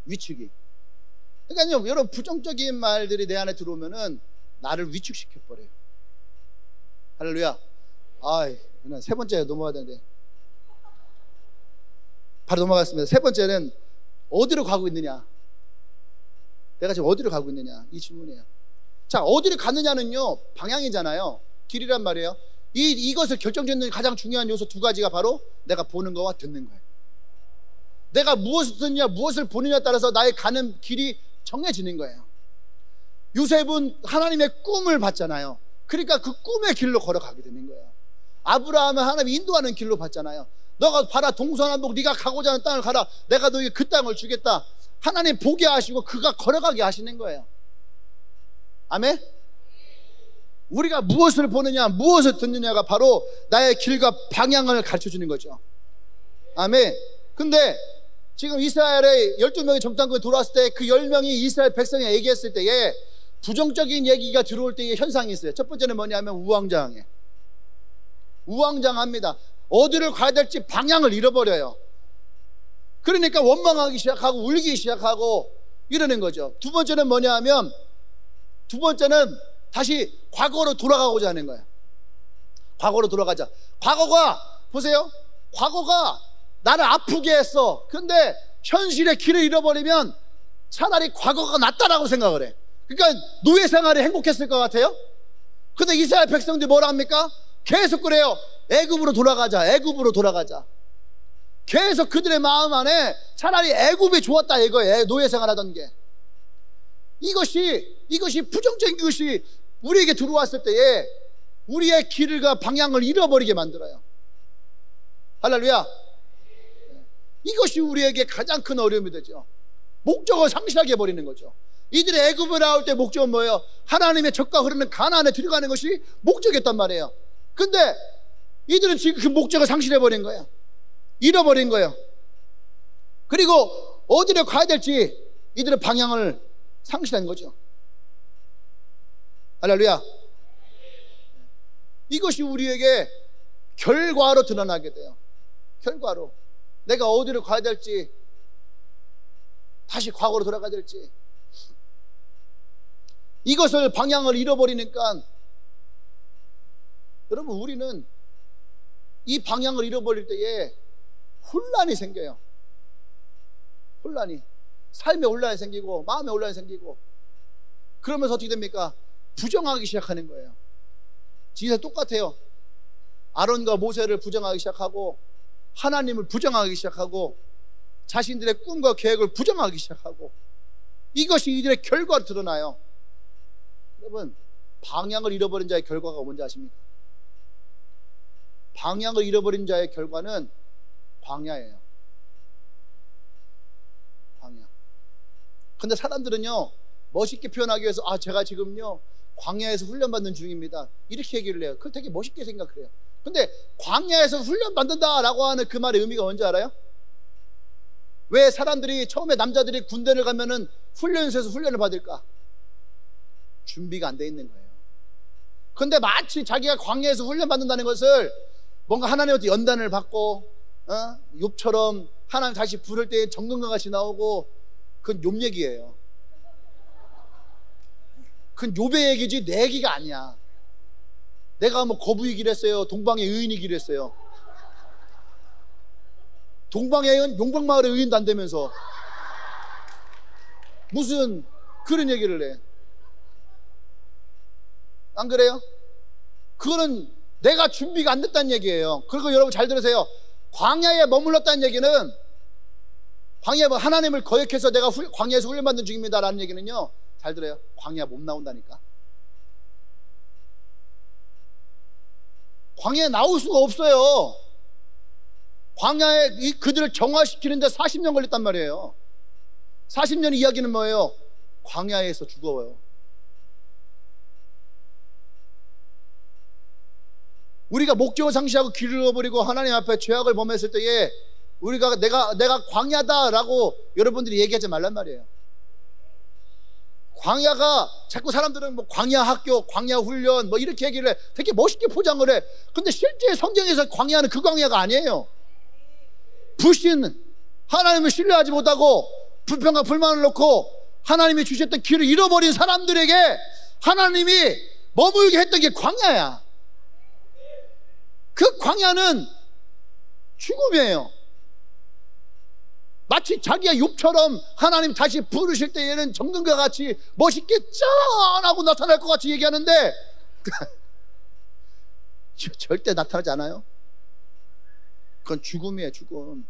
위축이. 그러니까요, 여러분, 부정적인 말들이 내 안에 들어오면은 나를 위축시켜버려요. 할렐루야. 그냥 세 번째 넘어가야 되는데. 바로 넘어가겠습니다. 세 번째는 어디로 가고 있느냐? 내가 지금 어디로 가고 있느냐? 이 질문이에요. 자, 어디로 갔느냐는요, 방향이잖아요. 길이란 말이에요. 이것을 결정짓는 가장 중요한 요소 두 가지가 바로 내가 보는 거와 듣는 거예요. 내가 무엇을 듣느냐, 무엇을 보느냐에 따라서 나의 가는 길이 정해지는 거예요. 요셉은 하나님의 꿈을 봤잖아요. 그러니까 그 꿈의 길로 걸어가게 되는 거예요. 아브라함은 하나님이 인도하는 길로 봤잖아요. 너가 봐라, 동서남북 네가 가고자 하는 땅을 가라. 내가 너에게 그 땅을 주겠다. 하나님 보게 하시고 그가 걸어가게 하시는 거예요. 아멘? 우리가 무엇을 보느냐, 무엇을 듣느냐가 바로 나의 길과 방향을 가르쳐 주는 거죠. 아멘. 근데 지금 이스라엘의 12명의 정탐꾼이 돌아왔을 때 그 10명이 이스라엘 백성에 얘기했을 때에 부정적인 얘기가 들어올 때의 현상이 있어요. 첫 번째는 뭐냐면 우왕좌왕해. 우왕좌왕합니다. 어디를 가야 될지 방향을 잃어버려요. 그러니까 원망하기 시작하고 울기 시작하고 이러는 거죠. 두 번째는 뭐냐면, 두 번째는 다시 과거로 돌아가고자 하는 거예요. 과거로 돌아가자. 과거가, 보세요, 과거가 나를 아프게 했어. 근데 현실의 길을 잃어버리면 차라리 과거가 낫다라고 생각을 해. 그러니까 노예 생활이 행복했을 것 같아요. 근데 이스라엘 백성들이 뭐라 합니까? 계속 그래요. 애굽으로 돌아가자, 애굽으로 돌아가자. 계속 그들의 마음 안에 차라리 애굽이 좋았다 이거예요. 노예 생활하던 게. 이것이 부정적인 것이 우리에게 들어왔을 때에 우리의 길과 방향을 잃어버리게 만들어요. 할렐루야. 이것이 우리에게 가장 큰 어려움이 되죠. 목적을 상실하게 해버리는 거죠. 이들이 애굽을 나올 때 목적은 뭐예요? 하나님의 젖과 흐르는 가나안에 들어가는 것이 목적이었단 말이에요. 근데 이들은 지금 그 목적을 상실해버린 거예요. 잃어버린 거예요. 그리고 어디로 가야 될지 이들의 방향을 상실한 거죠. 할렐루야. 이것이 우리에게 결과로 드러나게 돼요. 결과로 내가 어디로 가야 될지, 다시 과거로 돌아가야 될지, 이것을 방향을 잃어버리니까 여러분, 우리는 이 방향을 잃어버릴 때에 혼란이 생겨요. 혼란이, 삶에 혼란이 생기고 마음에 혼란이 생기고, 그러면서 어떻게 됩니까? 부정하기 시작하는 거예요. 진짜 똑같아요. 아론과 모세를 부정하기 시작하고, 하나님을 부정하기 시작하고, 자신들의 꿈과 계획을 부정하기 시작하고, 이것이 이들의 결과로 드러나요. 여러분, 방향을 잃어버린 자의 결과가 뭔지 아십니까? 방향을 잃어버린 자의 결과는 광야예요. 광야. 근데 사람들은요, 멋있게 표현하기 위해서 제가 지금요 광야에서 훈련받는 중입니다, 이렇게 얘기를 해요. 그걸 되게 멋있게 생각해요. 근데 광야에서 훈련받는다 라고 하는 그 말의 의미가 뭔지 알아요? 왜 사람들이 처음에 남자들이 군대를 가면은 훈련소에서 훈련을 받을까? 준비가 안 돼 있는 거예요. 근데 마치 자기가 광야에서 훈련받는다는 것을 뭔가 하나님한테 연단을 받고, 욥처럼 하나님 다시 부를 때 정금과 같이 나오고, 그건 욥 얘기예요. 그건 욥의 얘기지 내 얘기가 아니야. 내가 뭐 거부이기를 했어요? 동방의 의인이기를 했어요? 동방의 의인, 용방마을의 의인도 안 되면서 무슨 그런 얘기를 해. 안 그래요? 그거는 내가 준비가 안 됐다는 얘기예요. 그리고 여러분 잘 들으세요. 광야에 머물렀다는 얘기는, 광야에 하나님을 거역해서 내가 광야에서 훈련받는 중입니다 라는 얘기는요, 잘 들어요. 광야 못 나온다니까. 광야에 나올 수가 없어요. 광야에 그들을 정화시키는데 40년 걸렸단 말이에요. 40년 이야기는 뭐예요? 광야에서 죽어요. 우리가 목적을 상실하고 길을 잃어버리고 하나님 앞에 죄악을 범했을 때에 우리가 내가 광야다라고 여러분들이 얘기하지 말란 말이에요. 광야가 자꾸 사람들은 뭐 광야 학교, 광야 훈련 뭐 이렇게 얘기를 해. 되게 멋있게 포장을 해. 근데 실제 성경에서 광야는 그 광야가 아니에요. 불신, 하나님을 신뢰하지 못하고 불평과 불만을 놓고 하나님이 주셨던 길을 잃어버린 사람들에게 하나님이 머물게 했던 게 광야야. 그 광야는 죽음이에요. 마치 자기가 욥처럼 하나님 다시 부르실 때에는 정금과 같이 멋있게 짠하고 나타날 것 같이 얘기하는데 절대 나타나지 않아요. 그건 죽음이에요. 죽음.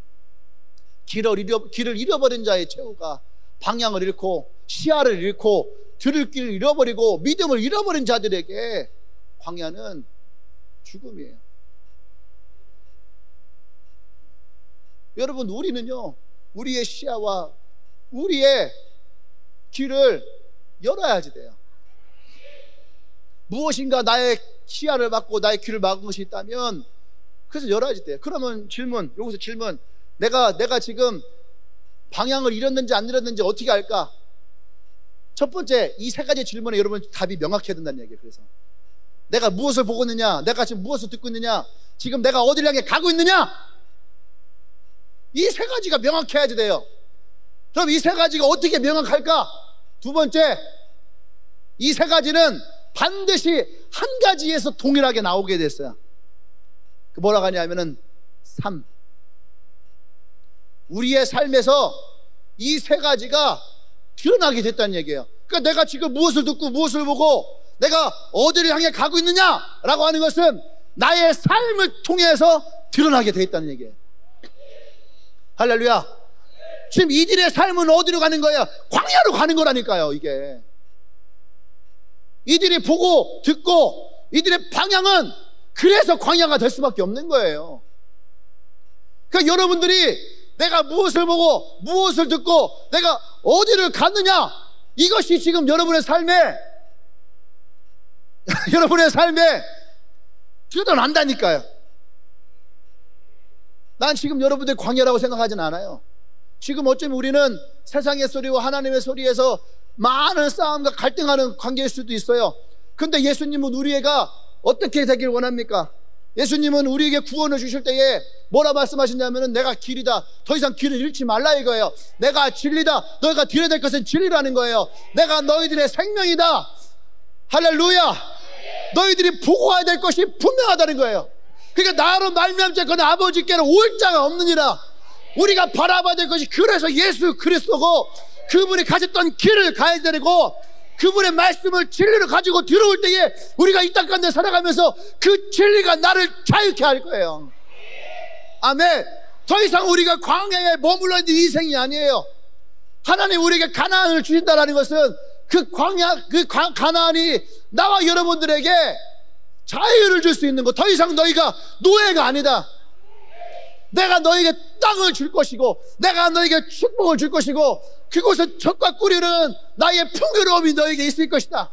길을 잃어버린 자의 최후가, 방향을 잃고 시야를 잃고 들을 길을 잃어버리고 믿음을 잃어버린 자들에게 광야는 죽음이에요. 여러분, 우리는요, 우리의 시야와 우리의 길을 열어야지 돼요. 무엇인가 나의 시야를 막고 나의 길을 막은 것이 있다면 그래서 열어야지 돼요. 그러면 여기서 질문, 내가 지금 방향을 잃었는지 안 잃었는지 어떻게 알까? 첫 번째, 이 세 가지 질문에 여러분 답이 명확해야 된다는 얘기예요. 그래서 내가 무엇을 보고 있느냐, 내가 지금 무엇을 듣고 있느냐, 지금 내가 어디를 향해 가고 있느냐, 이 세 가지가 명확해야지 돼요. 그럼 이 세 가지가 어떻게 명확할까? 두 번째, 이 세 가지는 반드시 한 가지에서 동일하게 나오게 됐어요. 그 뭐라고 하냐면은 삶. 우리의 삶에서 이 세 가지가 드러나게 됐다는 얘기예요. 그러니까 내가 지금 무엇을 듣고 무엇을 보고 내가 어디를 향해 가고 있느냐라고 하는 것은 나의 삶을 통해서 드러나게 돼 있다는 얘기예요. 할렐루야. 지금 이들의 삶은 어디로 가는 거예요? 광야로 가는 거라니까요. 이게 이들이 보고 듣고 이들의 방향은 그래서 광야가 될 수밖에 없는 거예요. 그러니까 여러분들이 내가 무엇을 보고 무엇을 듣고 내가 어디를 갔느냐, 이것이 지금 여러분의 삶에 드러난다니까요. 난 지금 여러분들이 광야라고 생각하진 않아요. 지금 어쩌면 우리는 세상의 소리와 하나님의 소리에서 많은 싸움과 갈등하는 관계일 수도 있어요. 근데 예수님은 우리가 어떻게 되길 원합니까? 예수님은 우리에게 구원을 주실 때에 뭐라 말씀하시냐면은 내가 길이다, 더 이상 길을 잃지 말라 이거예요. 내가 진리다, 너희가 들어야 될 것은 진리라는 거예요. 내가 너희들의 생명이다. 할렐루야. 너희들이 보고 가야 될 것이 분명하다는 거예요. 그러니까 나로 말미암자거나 아버지께로 올 자가 없느니라. 우리가 바라봐야 될 것이 그래서 예수 그리스도고 그분이 가셨던 길을 가야 되고 그분의 말씀을 진리로 가지고 들어올 때에 우리가 이 땅 가운데 살아가면서 그 진리가 나를 자유케 할 거예요. 아멘. 더 이상 우리가 광야에 머물러 있는 인생이 아니에요. 하나님 우리에게 가나안을 주신다는 것은 그 광야, 가나안이 나와 여러분들에게 자유를 줄 수 있는 것. 더 이상 너희가 노예가 아니다. 내가 너에게 땅을 줄 것이고 내가 너에게 축복을 줄 것이고 그곳에 젖과 꿀이는 나의 풍요로움이 너에게 있을 것이다.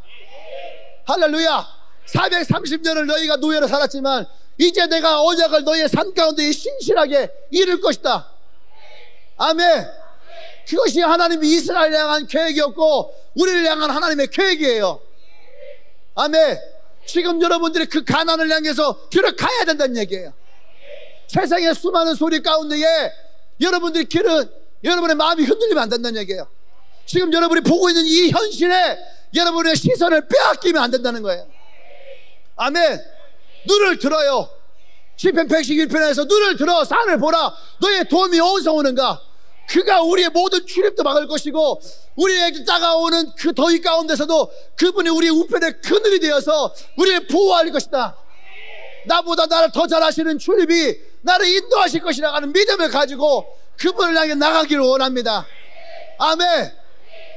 할렐루야. 430년을 너희가 노예로 살았지만 이제 내가 언약을 너희의 삶 가운데 신실하게 이룰 것이다. 아멘. 그것이 하나님이 이스라엘을 향한 계획이었고 우리를 향한 하나님의 계획이에요. 아멘. 지금 여러분들이 그 가나안을 향해서 들어가야 된다는 얘기예요. 세상의 수많은 소리 가운데에 여러분들이 여러분의 마음이 흔들리면 안 된다는 얘기예요. 지금 여러분이 보고 있는 이 현실에 여러분의 시선을 빼앗기면 안 된다는 거예요. 아멘. 눈을 들어요. 시편 111편에서 눈을 들어 산을 보라. 너의 도움이 어디서 오는가? 그가 우리의 모든 출입도 막을 것이고 우리에게 다가오는 그 더위 가운데서도 그분이 우리의 우편의 그늘이 되어서 우리를 보호할 것이다. 나보다 나를 더 잘 아시는 주님이 나를 인도하실 것이라고 하는 믿음을 가지고 그분을 향해 나가기를 원합니다. 아멘.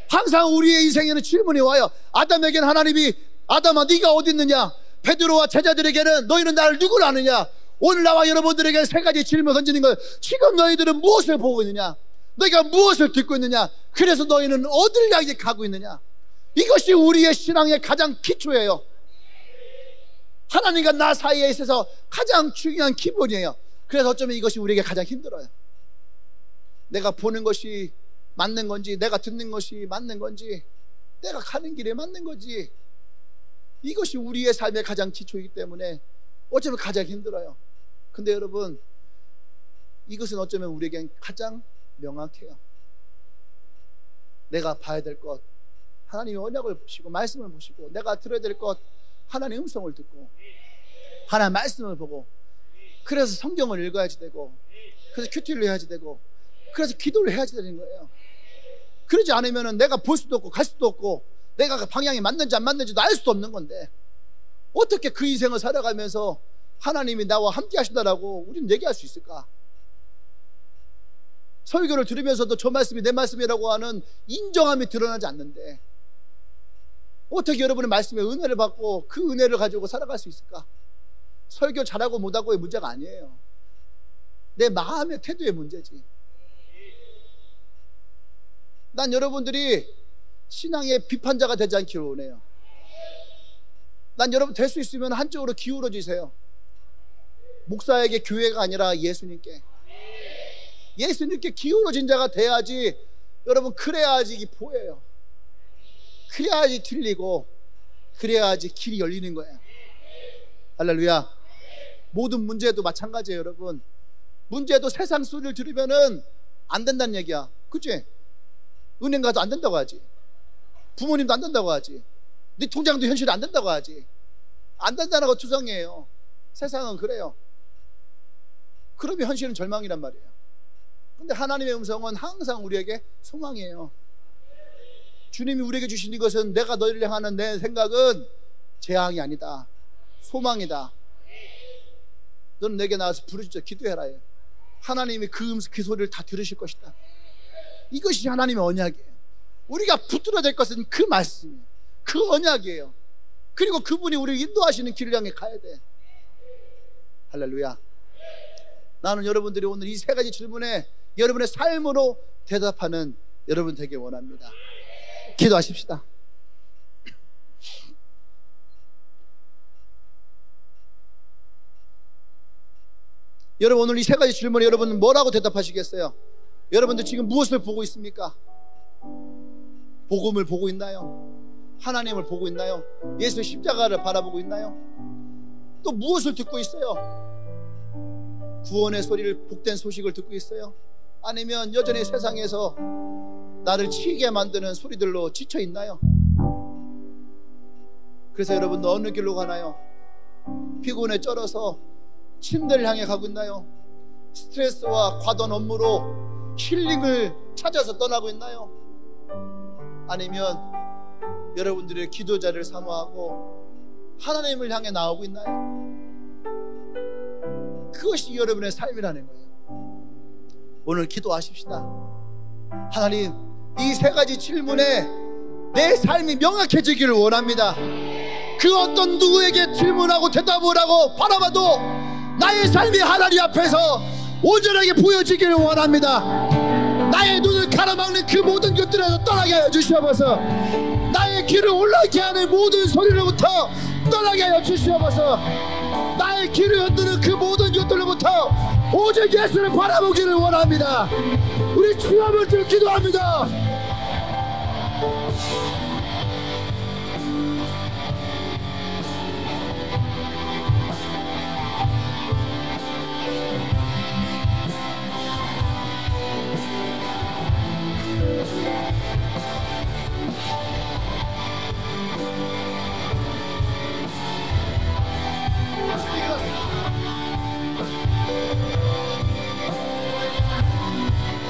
항상 우리의 인생에는 질문이 와요. 아담에게는 하나님이 아담아 네가 어디 있느냐? 베드로와 제자들에게는 너희는 나를 누구로 아느냐? 오늘 나와 여러분들에게 세 가지 질문을 던지는 거예요. 지금 너희들은 무엇을 보고 있느냐? 너희가 무엇을 듣고 있느냐? 그래서 너희는 어디를 향해 가고 있느냐? 이것이 우리의 신앙의 가장 기초예요. 하나님과 나 사이에 있어서 가장 중요한 기본이에요. 그래서 어쩌면 이것이 우리에게 가장 힘들어요. 내가 보는 것이 맞는 건지, 내가 듣는 것이 맞는 건지, 내가 가는 길에 맞는 건지, 이것이 우리의 삶의 가장 기초이기 때문에 어쩌면 가장 힘들어요. 근데 여러분, 이것은 어쩌면 우리에겐 가장 명확해요. 내가 봐야 될 것, 하나님의 언약을 보시고 말씀을 보시고, 내가 들어야 될 것, 하나님의 음성을 듣고 하나님의 말씀을 보고, 그래서 성경을 읽어야지 되고, 그래서 큐티를 해야지 되고, 그래서 기도를 해야지 되는 거예요. 그러지 않으면 내가 볼 수도 없고 갈 수도 없고, 내가 방향이 맞는지 안 맞는지도 알 수도 없는 건데, 어떻게 그 인생을 살아가면서 하나님이 나와 함께 하신다라고 우리는 얘기할 수 있을까? 설교를 들으면서도 저 말씀이 내 말씀이라고 하는 인정함이 드러나지 않는데, 어떻게 여러분의 말씀에 은혜를 받고 그 은혜를 가지고 살아갈 수 있을까? 설교 잘하고 못하고의 문제가 아니에요. 내 마음의 태도의 문제지. 난 여러분들이 신앙의 비판자가 되지 않기를 원해요. 난 여러분 될 수 있으면 한쪽으로 기울어지세요. 목사에게, 교회가 아니라 예수님께. 예수님께 기울어진 자가 돼야지, 여러분, 그래야지 이게 보여요. 그래야지 들리고, 그래야지 길이 열리는 거예요. 할렐루야. 모든 문제도 마찬가지예요. 여러분, 문제도 세상 소리를 들으면은 안 된다는 얘기야. 그치? 은행 가도 안 된다고 하지. 부모님도 안 된다고 하지. 네 통장도 현실이 안 된다고 하지. 안 된다는 거 투성이에요. 세상은 그래요. 그러면 현실은 절망이란 말이에요. 근데 하나님의 음성은 항상 우리에게 소망이에요. 주님이 우리에게 주신 이것은, 내가 너희를 향하는 내 생각은 재앙이 아니다, 소망이다. 너는 내게 나와서 부르짖어 기도해라. 하나님이 그 소리를 다 들으실 것이다. 이것이 하나님의 언약이에요. 우리가 붙들어야 될 것은 그 말씀이에요. 그 언약이에요. 그리고 그분이 우리를 인도하시는 길을 향해 가야 돼. 할렐루야. 나는 여러분들이 오늘 이 세 가지 질문에 여러분의 삶으로 대답하는 여러분 되길 원합니다. 기도하십시다. 여러분, 오늘 이 세 가지 질문에 여러분은 뭐라고 대답하시겠어요? 여러분들 지금 무엇을 보고 있습니까? 복음을 보고 있나요? 하나님을 보고 있나요? 예수의 십자가를 바라보고 있나요? 또 무엇을 듣고 있어요? 구원의 소리를, 복된 소식을 듣고 있어요? 아니면 여전히 세상에서 나를 치게 만드는 소리들로 지쳐 있나요? 그래서 여러분도 어느 길로 가나요? 피곤에 쩔어서 침대를 향해 가고 있나요? 스트레스와 과도한 업무로 힐링을 찾아서 떠나고 있나요? 아니면 여러분들의 기도자를 사모하고 하나님을 향해 나오고 있나요? 그것이 여러분의 삶이라는 거예요. 오늘 기도하십시다. 하나님, 이 세 가지 질문에 내 삶이 명확해지기를 원합니다. 그 어떤 누구에게 질문하고 대답을 하고 바라봐도 나의 삶이 하나님 앞에서 온전하게 보여지기를 원합니다. 나의 눈을 가로막는 그 모든 것들에서 떠나게 하여 주시옵소서. 나의 귀를 올라게 하는 모든 소리로부터 떠나게 하여 주시옵소서. 나의 귀를 흔드는 그 모든 것들로부터 오직 예수를 바라보기를 원합니다. 우리 주 한번 좀 기도합니다.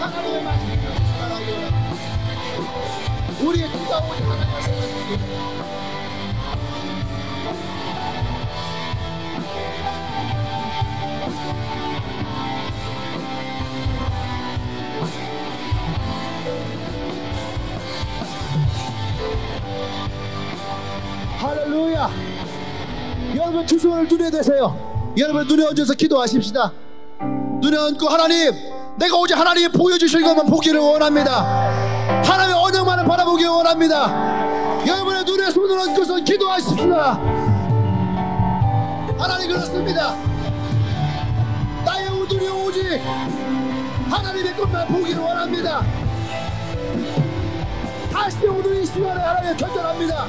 하나님의 말씀을 살아가기 원합니다. 우리의 기도가 오직 하나님의 생각입니다. 할렐루야. 여러분 두 손을 눈에 대세요. 여러분 눈에 얹어서 기도하십시다. 눈에 얹고, 하나님, 내가 오직 하나님이 보여주실 것만 보기를 원합니다. 하나님의 언약만을 바라보기를 원합니다. 여러분의 눈에 손을 얹고서 기도하십시다. 하나님 그렇습니다. 나의 우둔이 오직 하나님의 것만 보기를 원합니다. 다시 오늘 이 시간에 하나님 결정합니다.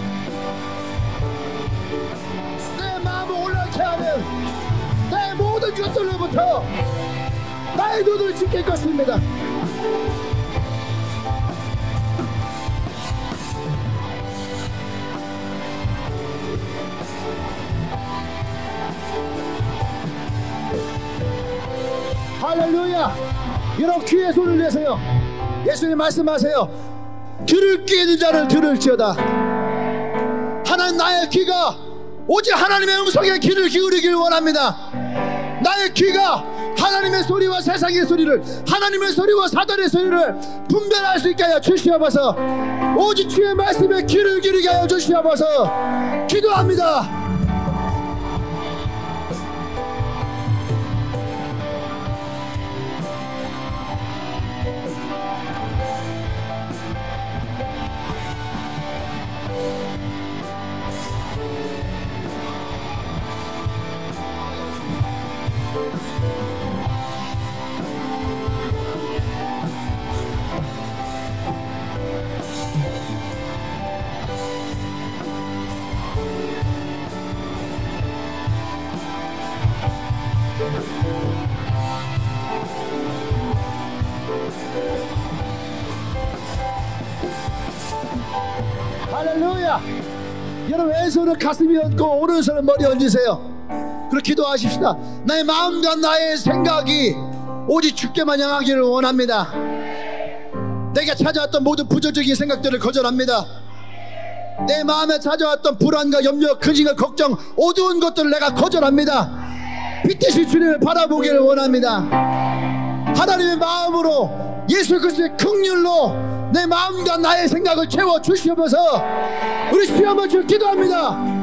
내 마음을 올라게 하는 내 모든 것들로부터 나의 눈을 지킬 것입니다. 할렐루야. 여러분 귀에 손을 내세요. 예수님 말씀하세요. 들을 귀 있는 자를 들을지어다. 하나님 나의 귀가 오직 하나님의 음성에 귀를 기울이길 원합니다. 나의 귀가 하나님의 소리와 세상의 소리를, 하나님의 소리와 사단의 소리를 분별할 수 있게 하여 주시옵소서. 오직 주의 말씀에 귀를 기울이게 하여 주시옵소서. 기도합니다. 할렐루야. 여러분 왼손은 가슴에 얹고 오른손은 머리에 얹으세요. 그렇게 기도하십시다. 나의 마음과 나의 생각이 오직 주께만 향하기를 원합니다. 내게 찾아왔던 모든 부정적인 생각들을 거절합니다. 내 마음에 찾아왔던 불안과 염려, 근심과 걱정, 어두운 것들을 내가 거절합니다. 빛이신 주님을 바라보기를 원합니다. 하나님의 마음으로 예수 그리스도의 긍휼로 내 마음과 나의 생각을 채워 주시옵소서. 우리 주여 한번 주 기도합니다.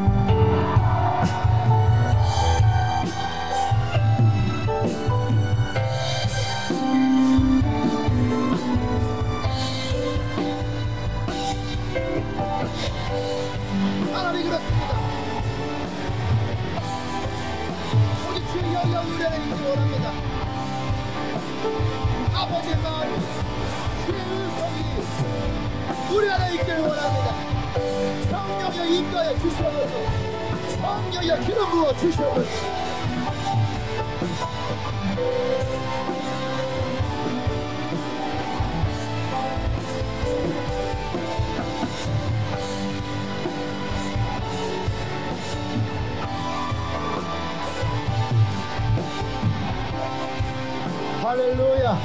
하나님 그렇습니다. 오직 주의 영광 우리 안에 있기를 원합니다. 아버지의 마음, 주의 음성이 우리 안에 있기를 원합니다. 성령의 인도에 주시옵소서. 성령의 기름 부어 주시옵소서. 할렐루야.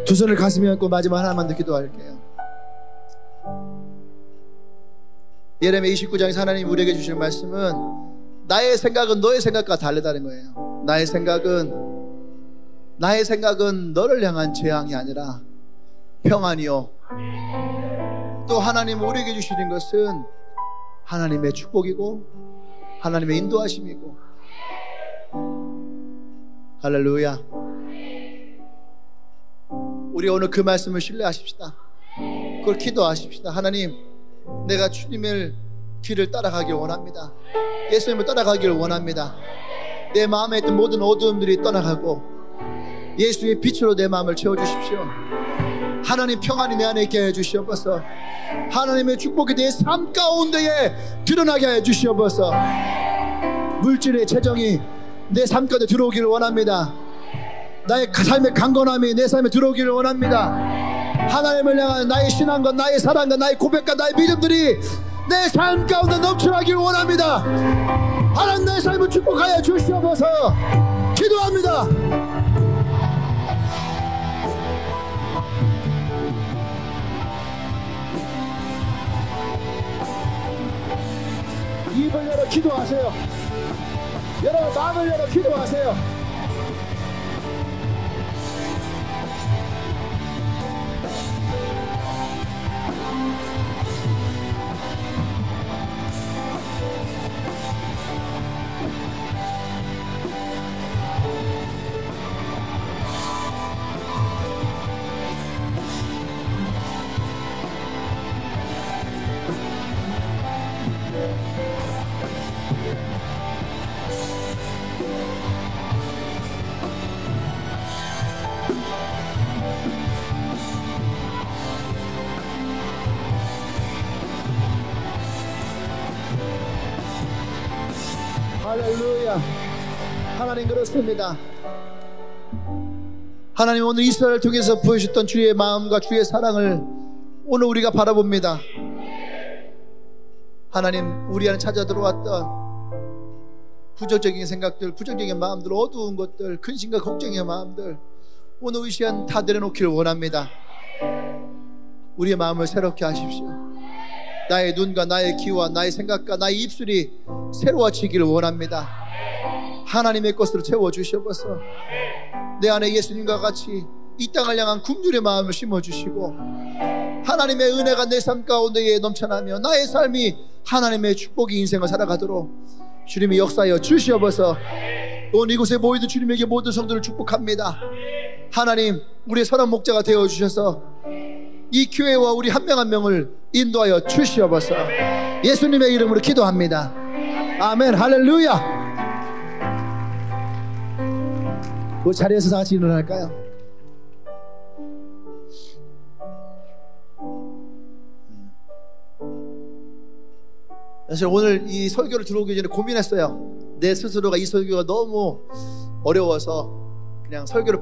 두 손을 가슴에 얹고 마지막 하나만 더 기도할게요. 예레미야 29장에서 하나님 우리에게 주시는 말씀은 나의 생각은 너의 생각과 다르다는 거예요. 나의 생각은 너를 향한 재앙이 아니라 평안이요, 또 하나님 우리에게 주시는 것은 하나님의 축복이고 하나님의 인도하심이고. 할렐루야. 우리 오늘 그 말씀을 신뢰하십시다. 그걸 기도하십시다. 하나님, 내가 주님의 길을 따라가길 원합니다. 예수님을 따라가길 원합니다. 내 마음에 있던 모든 어두움들이 떠나가고 예수의 빛으로 내 마음을 채워주십시오. 하나님 평안이 내 안에 있게 해주시옵소서. 하나님의 축복이 내 삶 가운데에 드러나게 해주시옵소서. 물질의 재정이 내 삶 가운데 들어오기를 원합니다. 나의 삶의 강건함이 내 삶에 들어오기를 원합니다. 하나님을 향한 나의 신앙과 나의 사랑과 나의 고백과 나의 믿음들이 내 삶 가운데 넘쳐나기를 원합니다. 하나님 내 삶을 축복하여 주시옵소서. 기도합니다. 입을 열어 기도하세요. 여러분 마음을 열어 기도하세요. 할렐루야. 하나님 그렇습니다. 하나님 오늘 이스라엘을 통해서 보여주셨던 주의 마음과 주의 사랑을 오늘 우리가 바라봅니다. 하나님 우리 안에 찾아 들어왔던 부정적인 생각들, 부정적인 마음들, 어두운 것들, 근심과 걱정의 마음들 오늘 이 시간 다 내려놓기를 원합니다. 우리의 마음을 새롭게 하십시오. 나의 눈과 나의 귀와 나의 생각과 나의 입술이 새로워지기를 원합니다. 하나님의 것으로 채워주셔서 내 안에 예수님과 같이 이 땅을 향한 굶주의 마음을 심어주시고 하나님의 은혜가 내 삶 가운데에 넘쳐나며 나의 삶이 하나님의 축복의 인생을 살아가도록 주님이 역사하여 주시옵소서. 오늘 이곳에 모이던 주님에게 모든 성도를 축복합니다. 하나님 우리의 선한 목자가 되어주셔서 이 교회와 우리 한 명 한 명을 인도하여 주시옵소서. 예수님의 이름으로 기도합니다. 아멘. 할렐루야. 그 자리에서 다 같이 일어날까요? 사실 오늘 이 설교를 들어오기 전에 고민했어요. 내 스스로가 이 설교가 너무 어려워서 그냥 설교를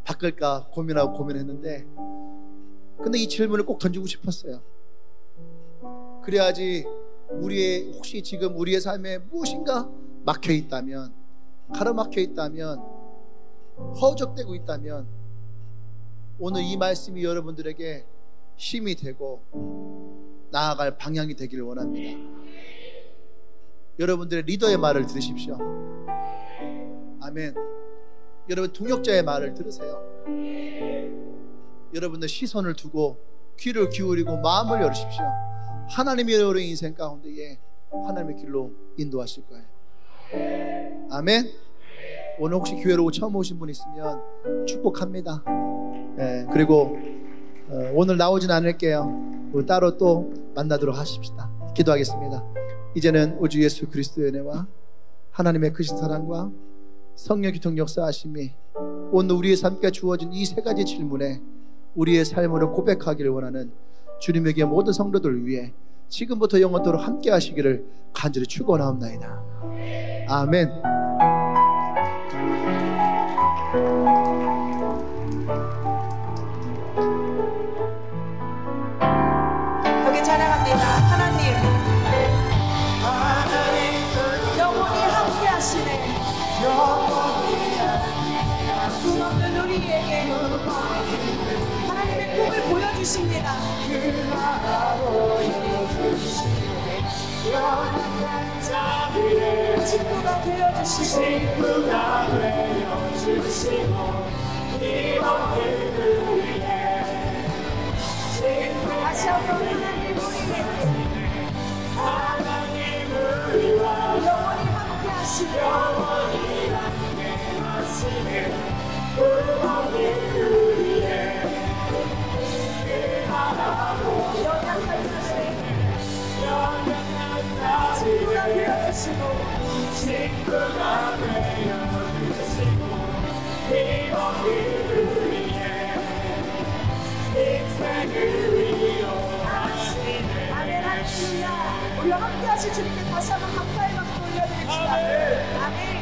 바꿀까 고민하고 고민했는데, 근데 이 질문을 꼭 던지고 싶었어요. 그래야지 혹시 지금 우리의 삶에 무엇인가 막혀 있다면, 가로막혀 있다면, 허적되고 있다면 오늘 이 말씀이 여러분들에게 힘이 되고 나아갈 방향이 되기를 원합니다. 여러분들의 리더의 말을 들으십시오. 아멘. 여러분 동역자의 말을 들으세요. 여러분들 시선을 두고 귀를 기울이고 마음을 열으십시오. 하나님이 여러분의 인생 가운데에 하나님의 길로 인도하실 거예요. 아멘. 오늘 혹시 교회로 처음 오신 분 있으면 축복합니다. 그리고 오늘 나오진 않을게요. 우리 따로 또 만나도록 하십시다. 기도하겠습니다. 이제는 우주 예수 그리스도의 은혜와 하나님의 크신 사랑과 성령 교통 역사하심이 오늘 우리의 삶께 주어진 이 세 가지 질문에 우리의 삶으로 고백하기를 원하는 주님에게 모든 성도들을 위해 지금부터 영원토록 함께 하시기를 간절히 축원하옵나이다. 아멘. 여기 찬양합니다. 하나님 영원히 함께 하시네. 꿈없는 우리에게 하나님의 꿈을 보여주십니다. 친구가 되어주시고 다시 한번 하나님 우리와 영원히 함께 하시며 친구가 되어주시고 아멘. 할렐루야. 우리와 함께 하실 주님께 다시 한번 감사의 박수 올려드립시다. 아멘.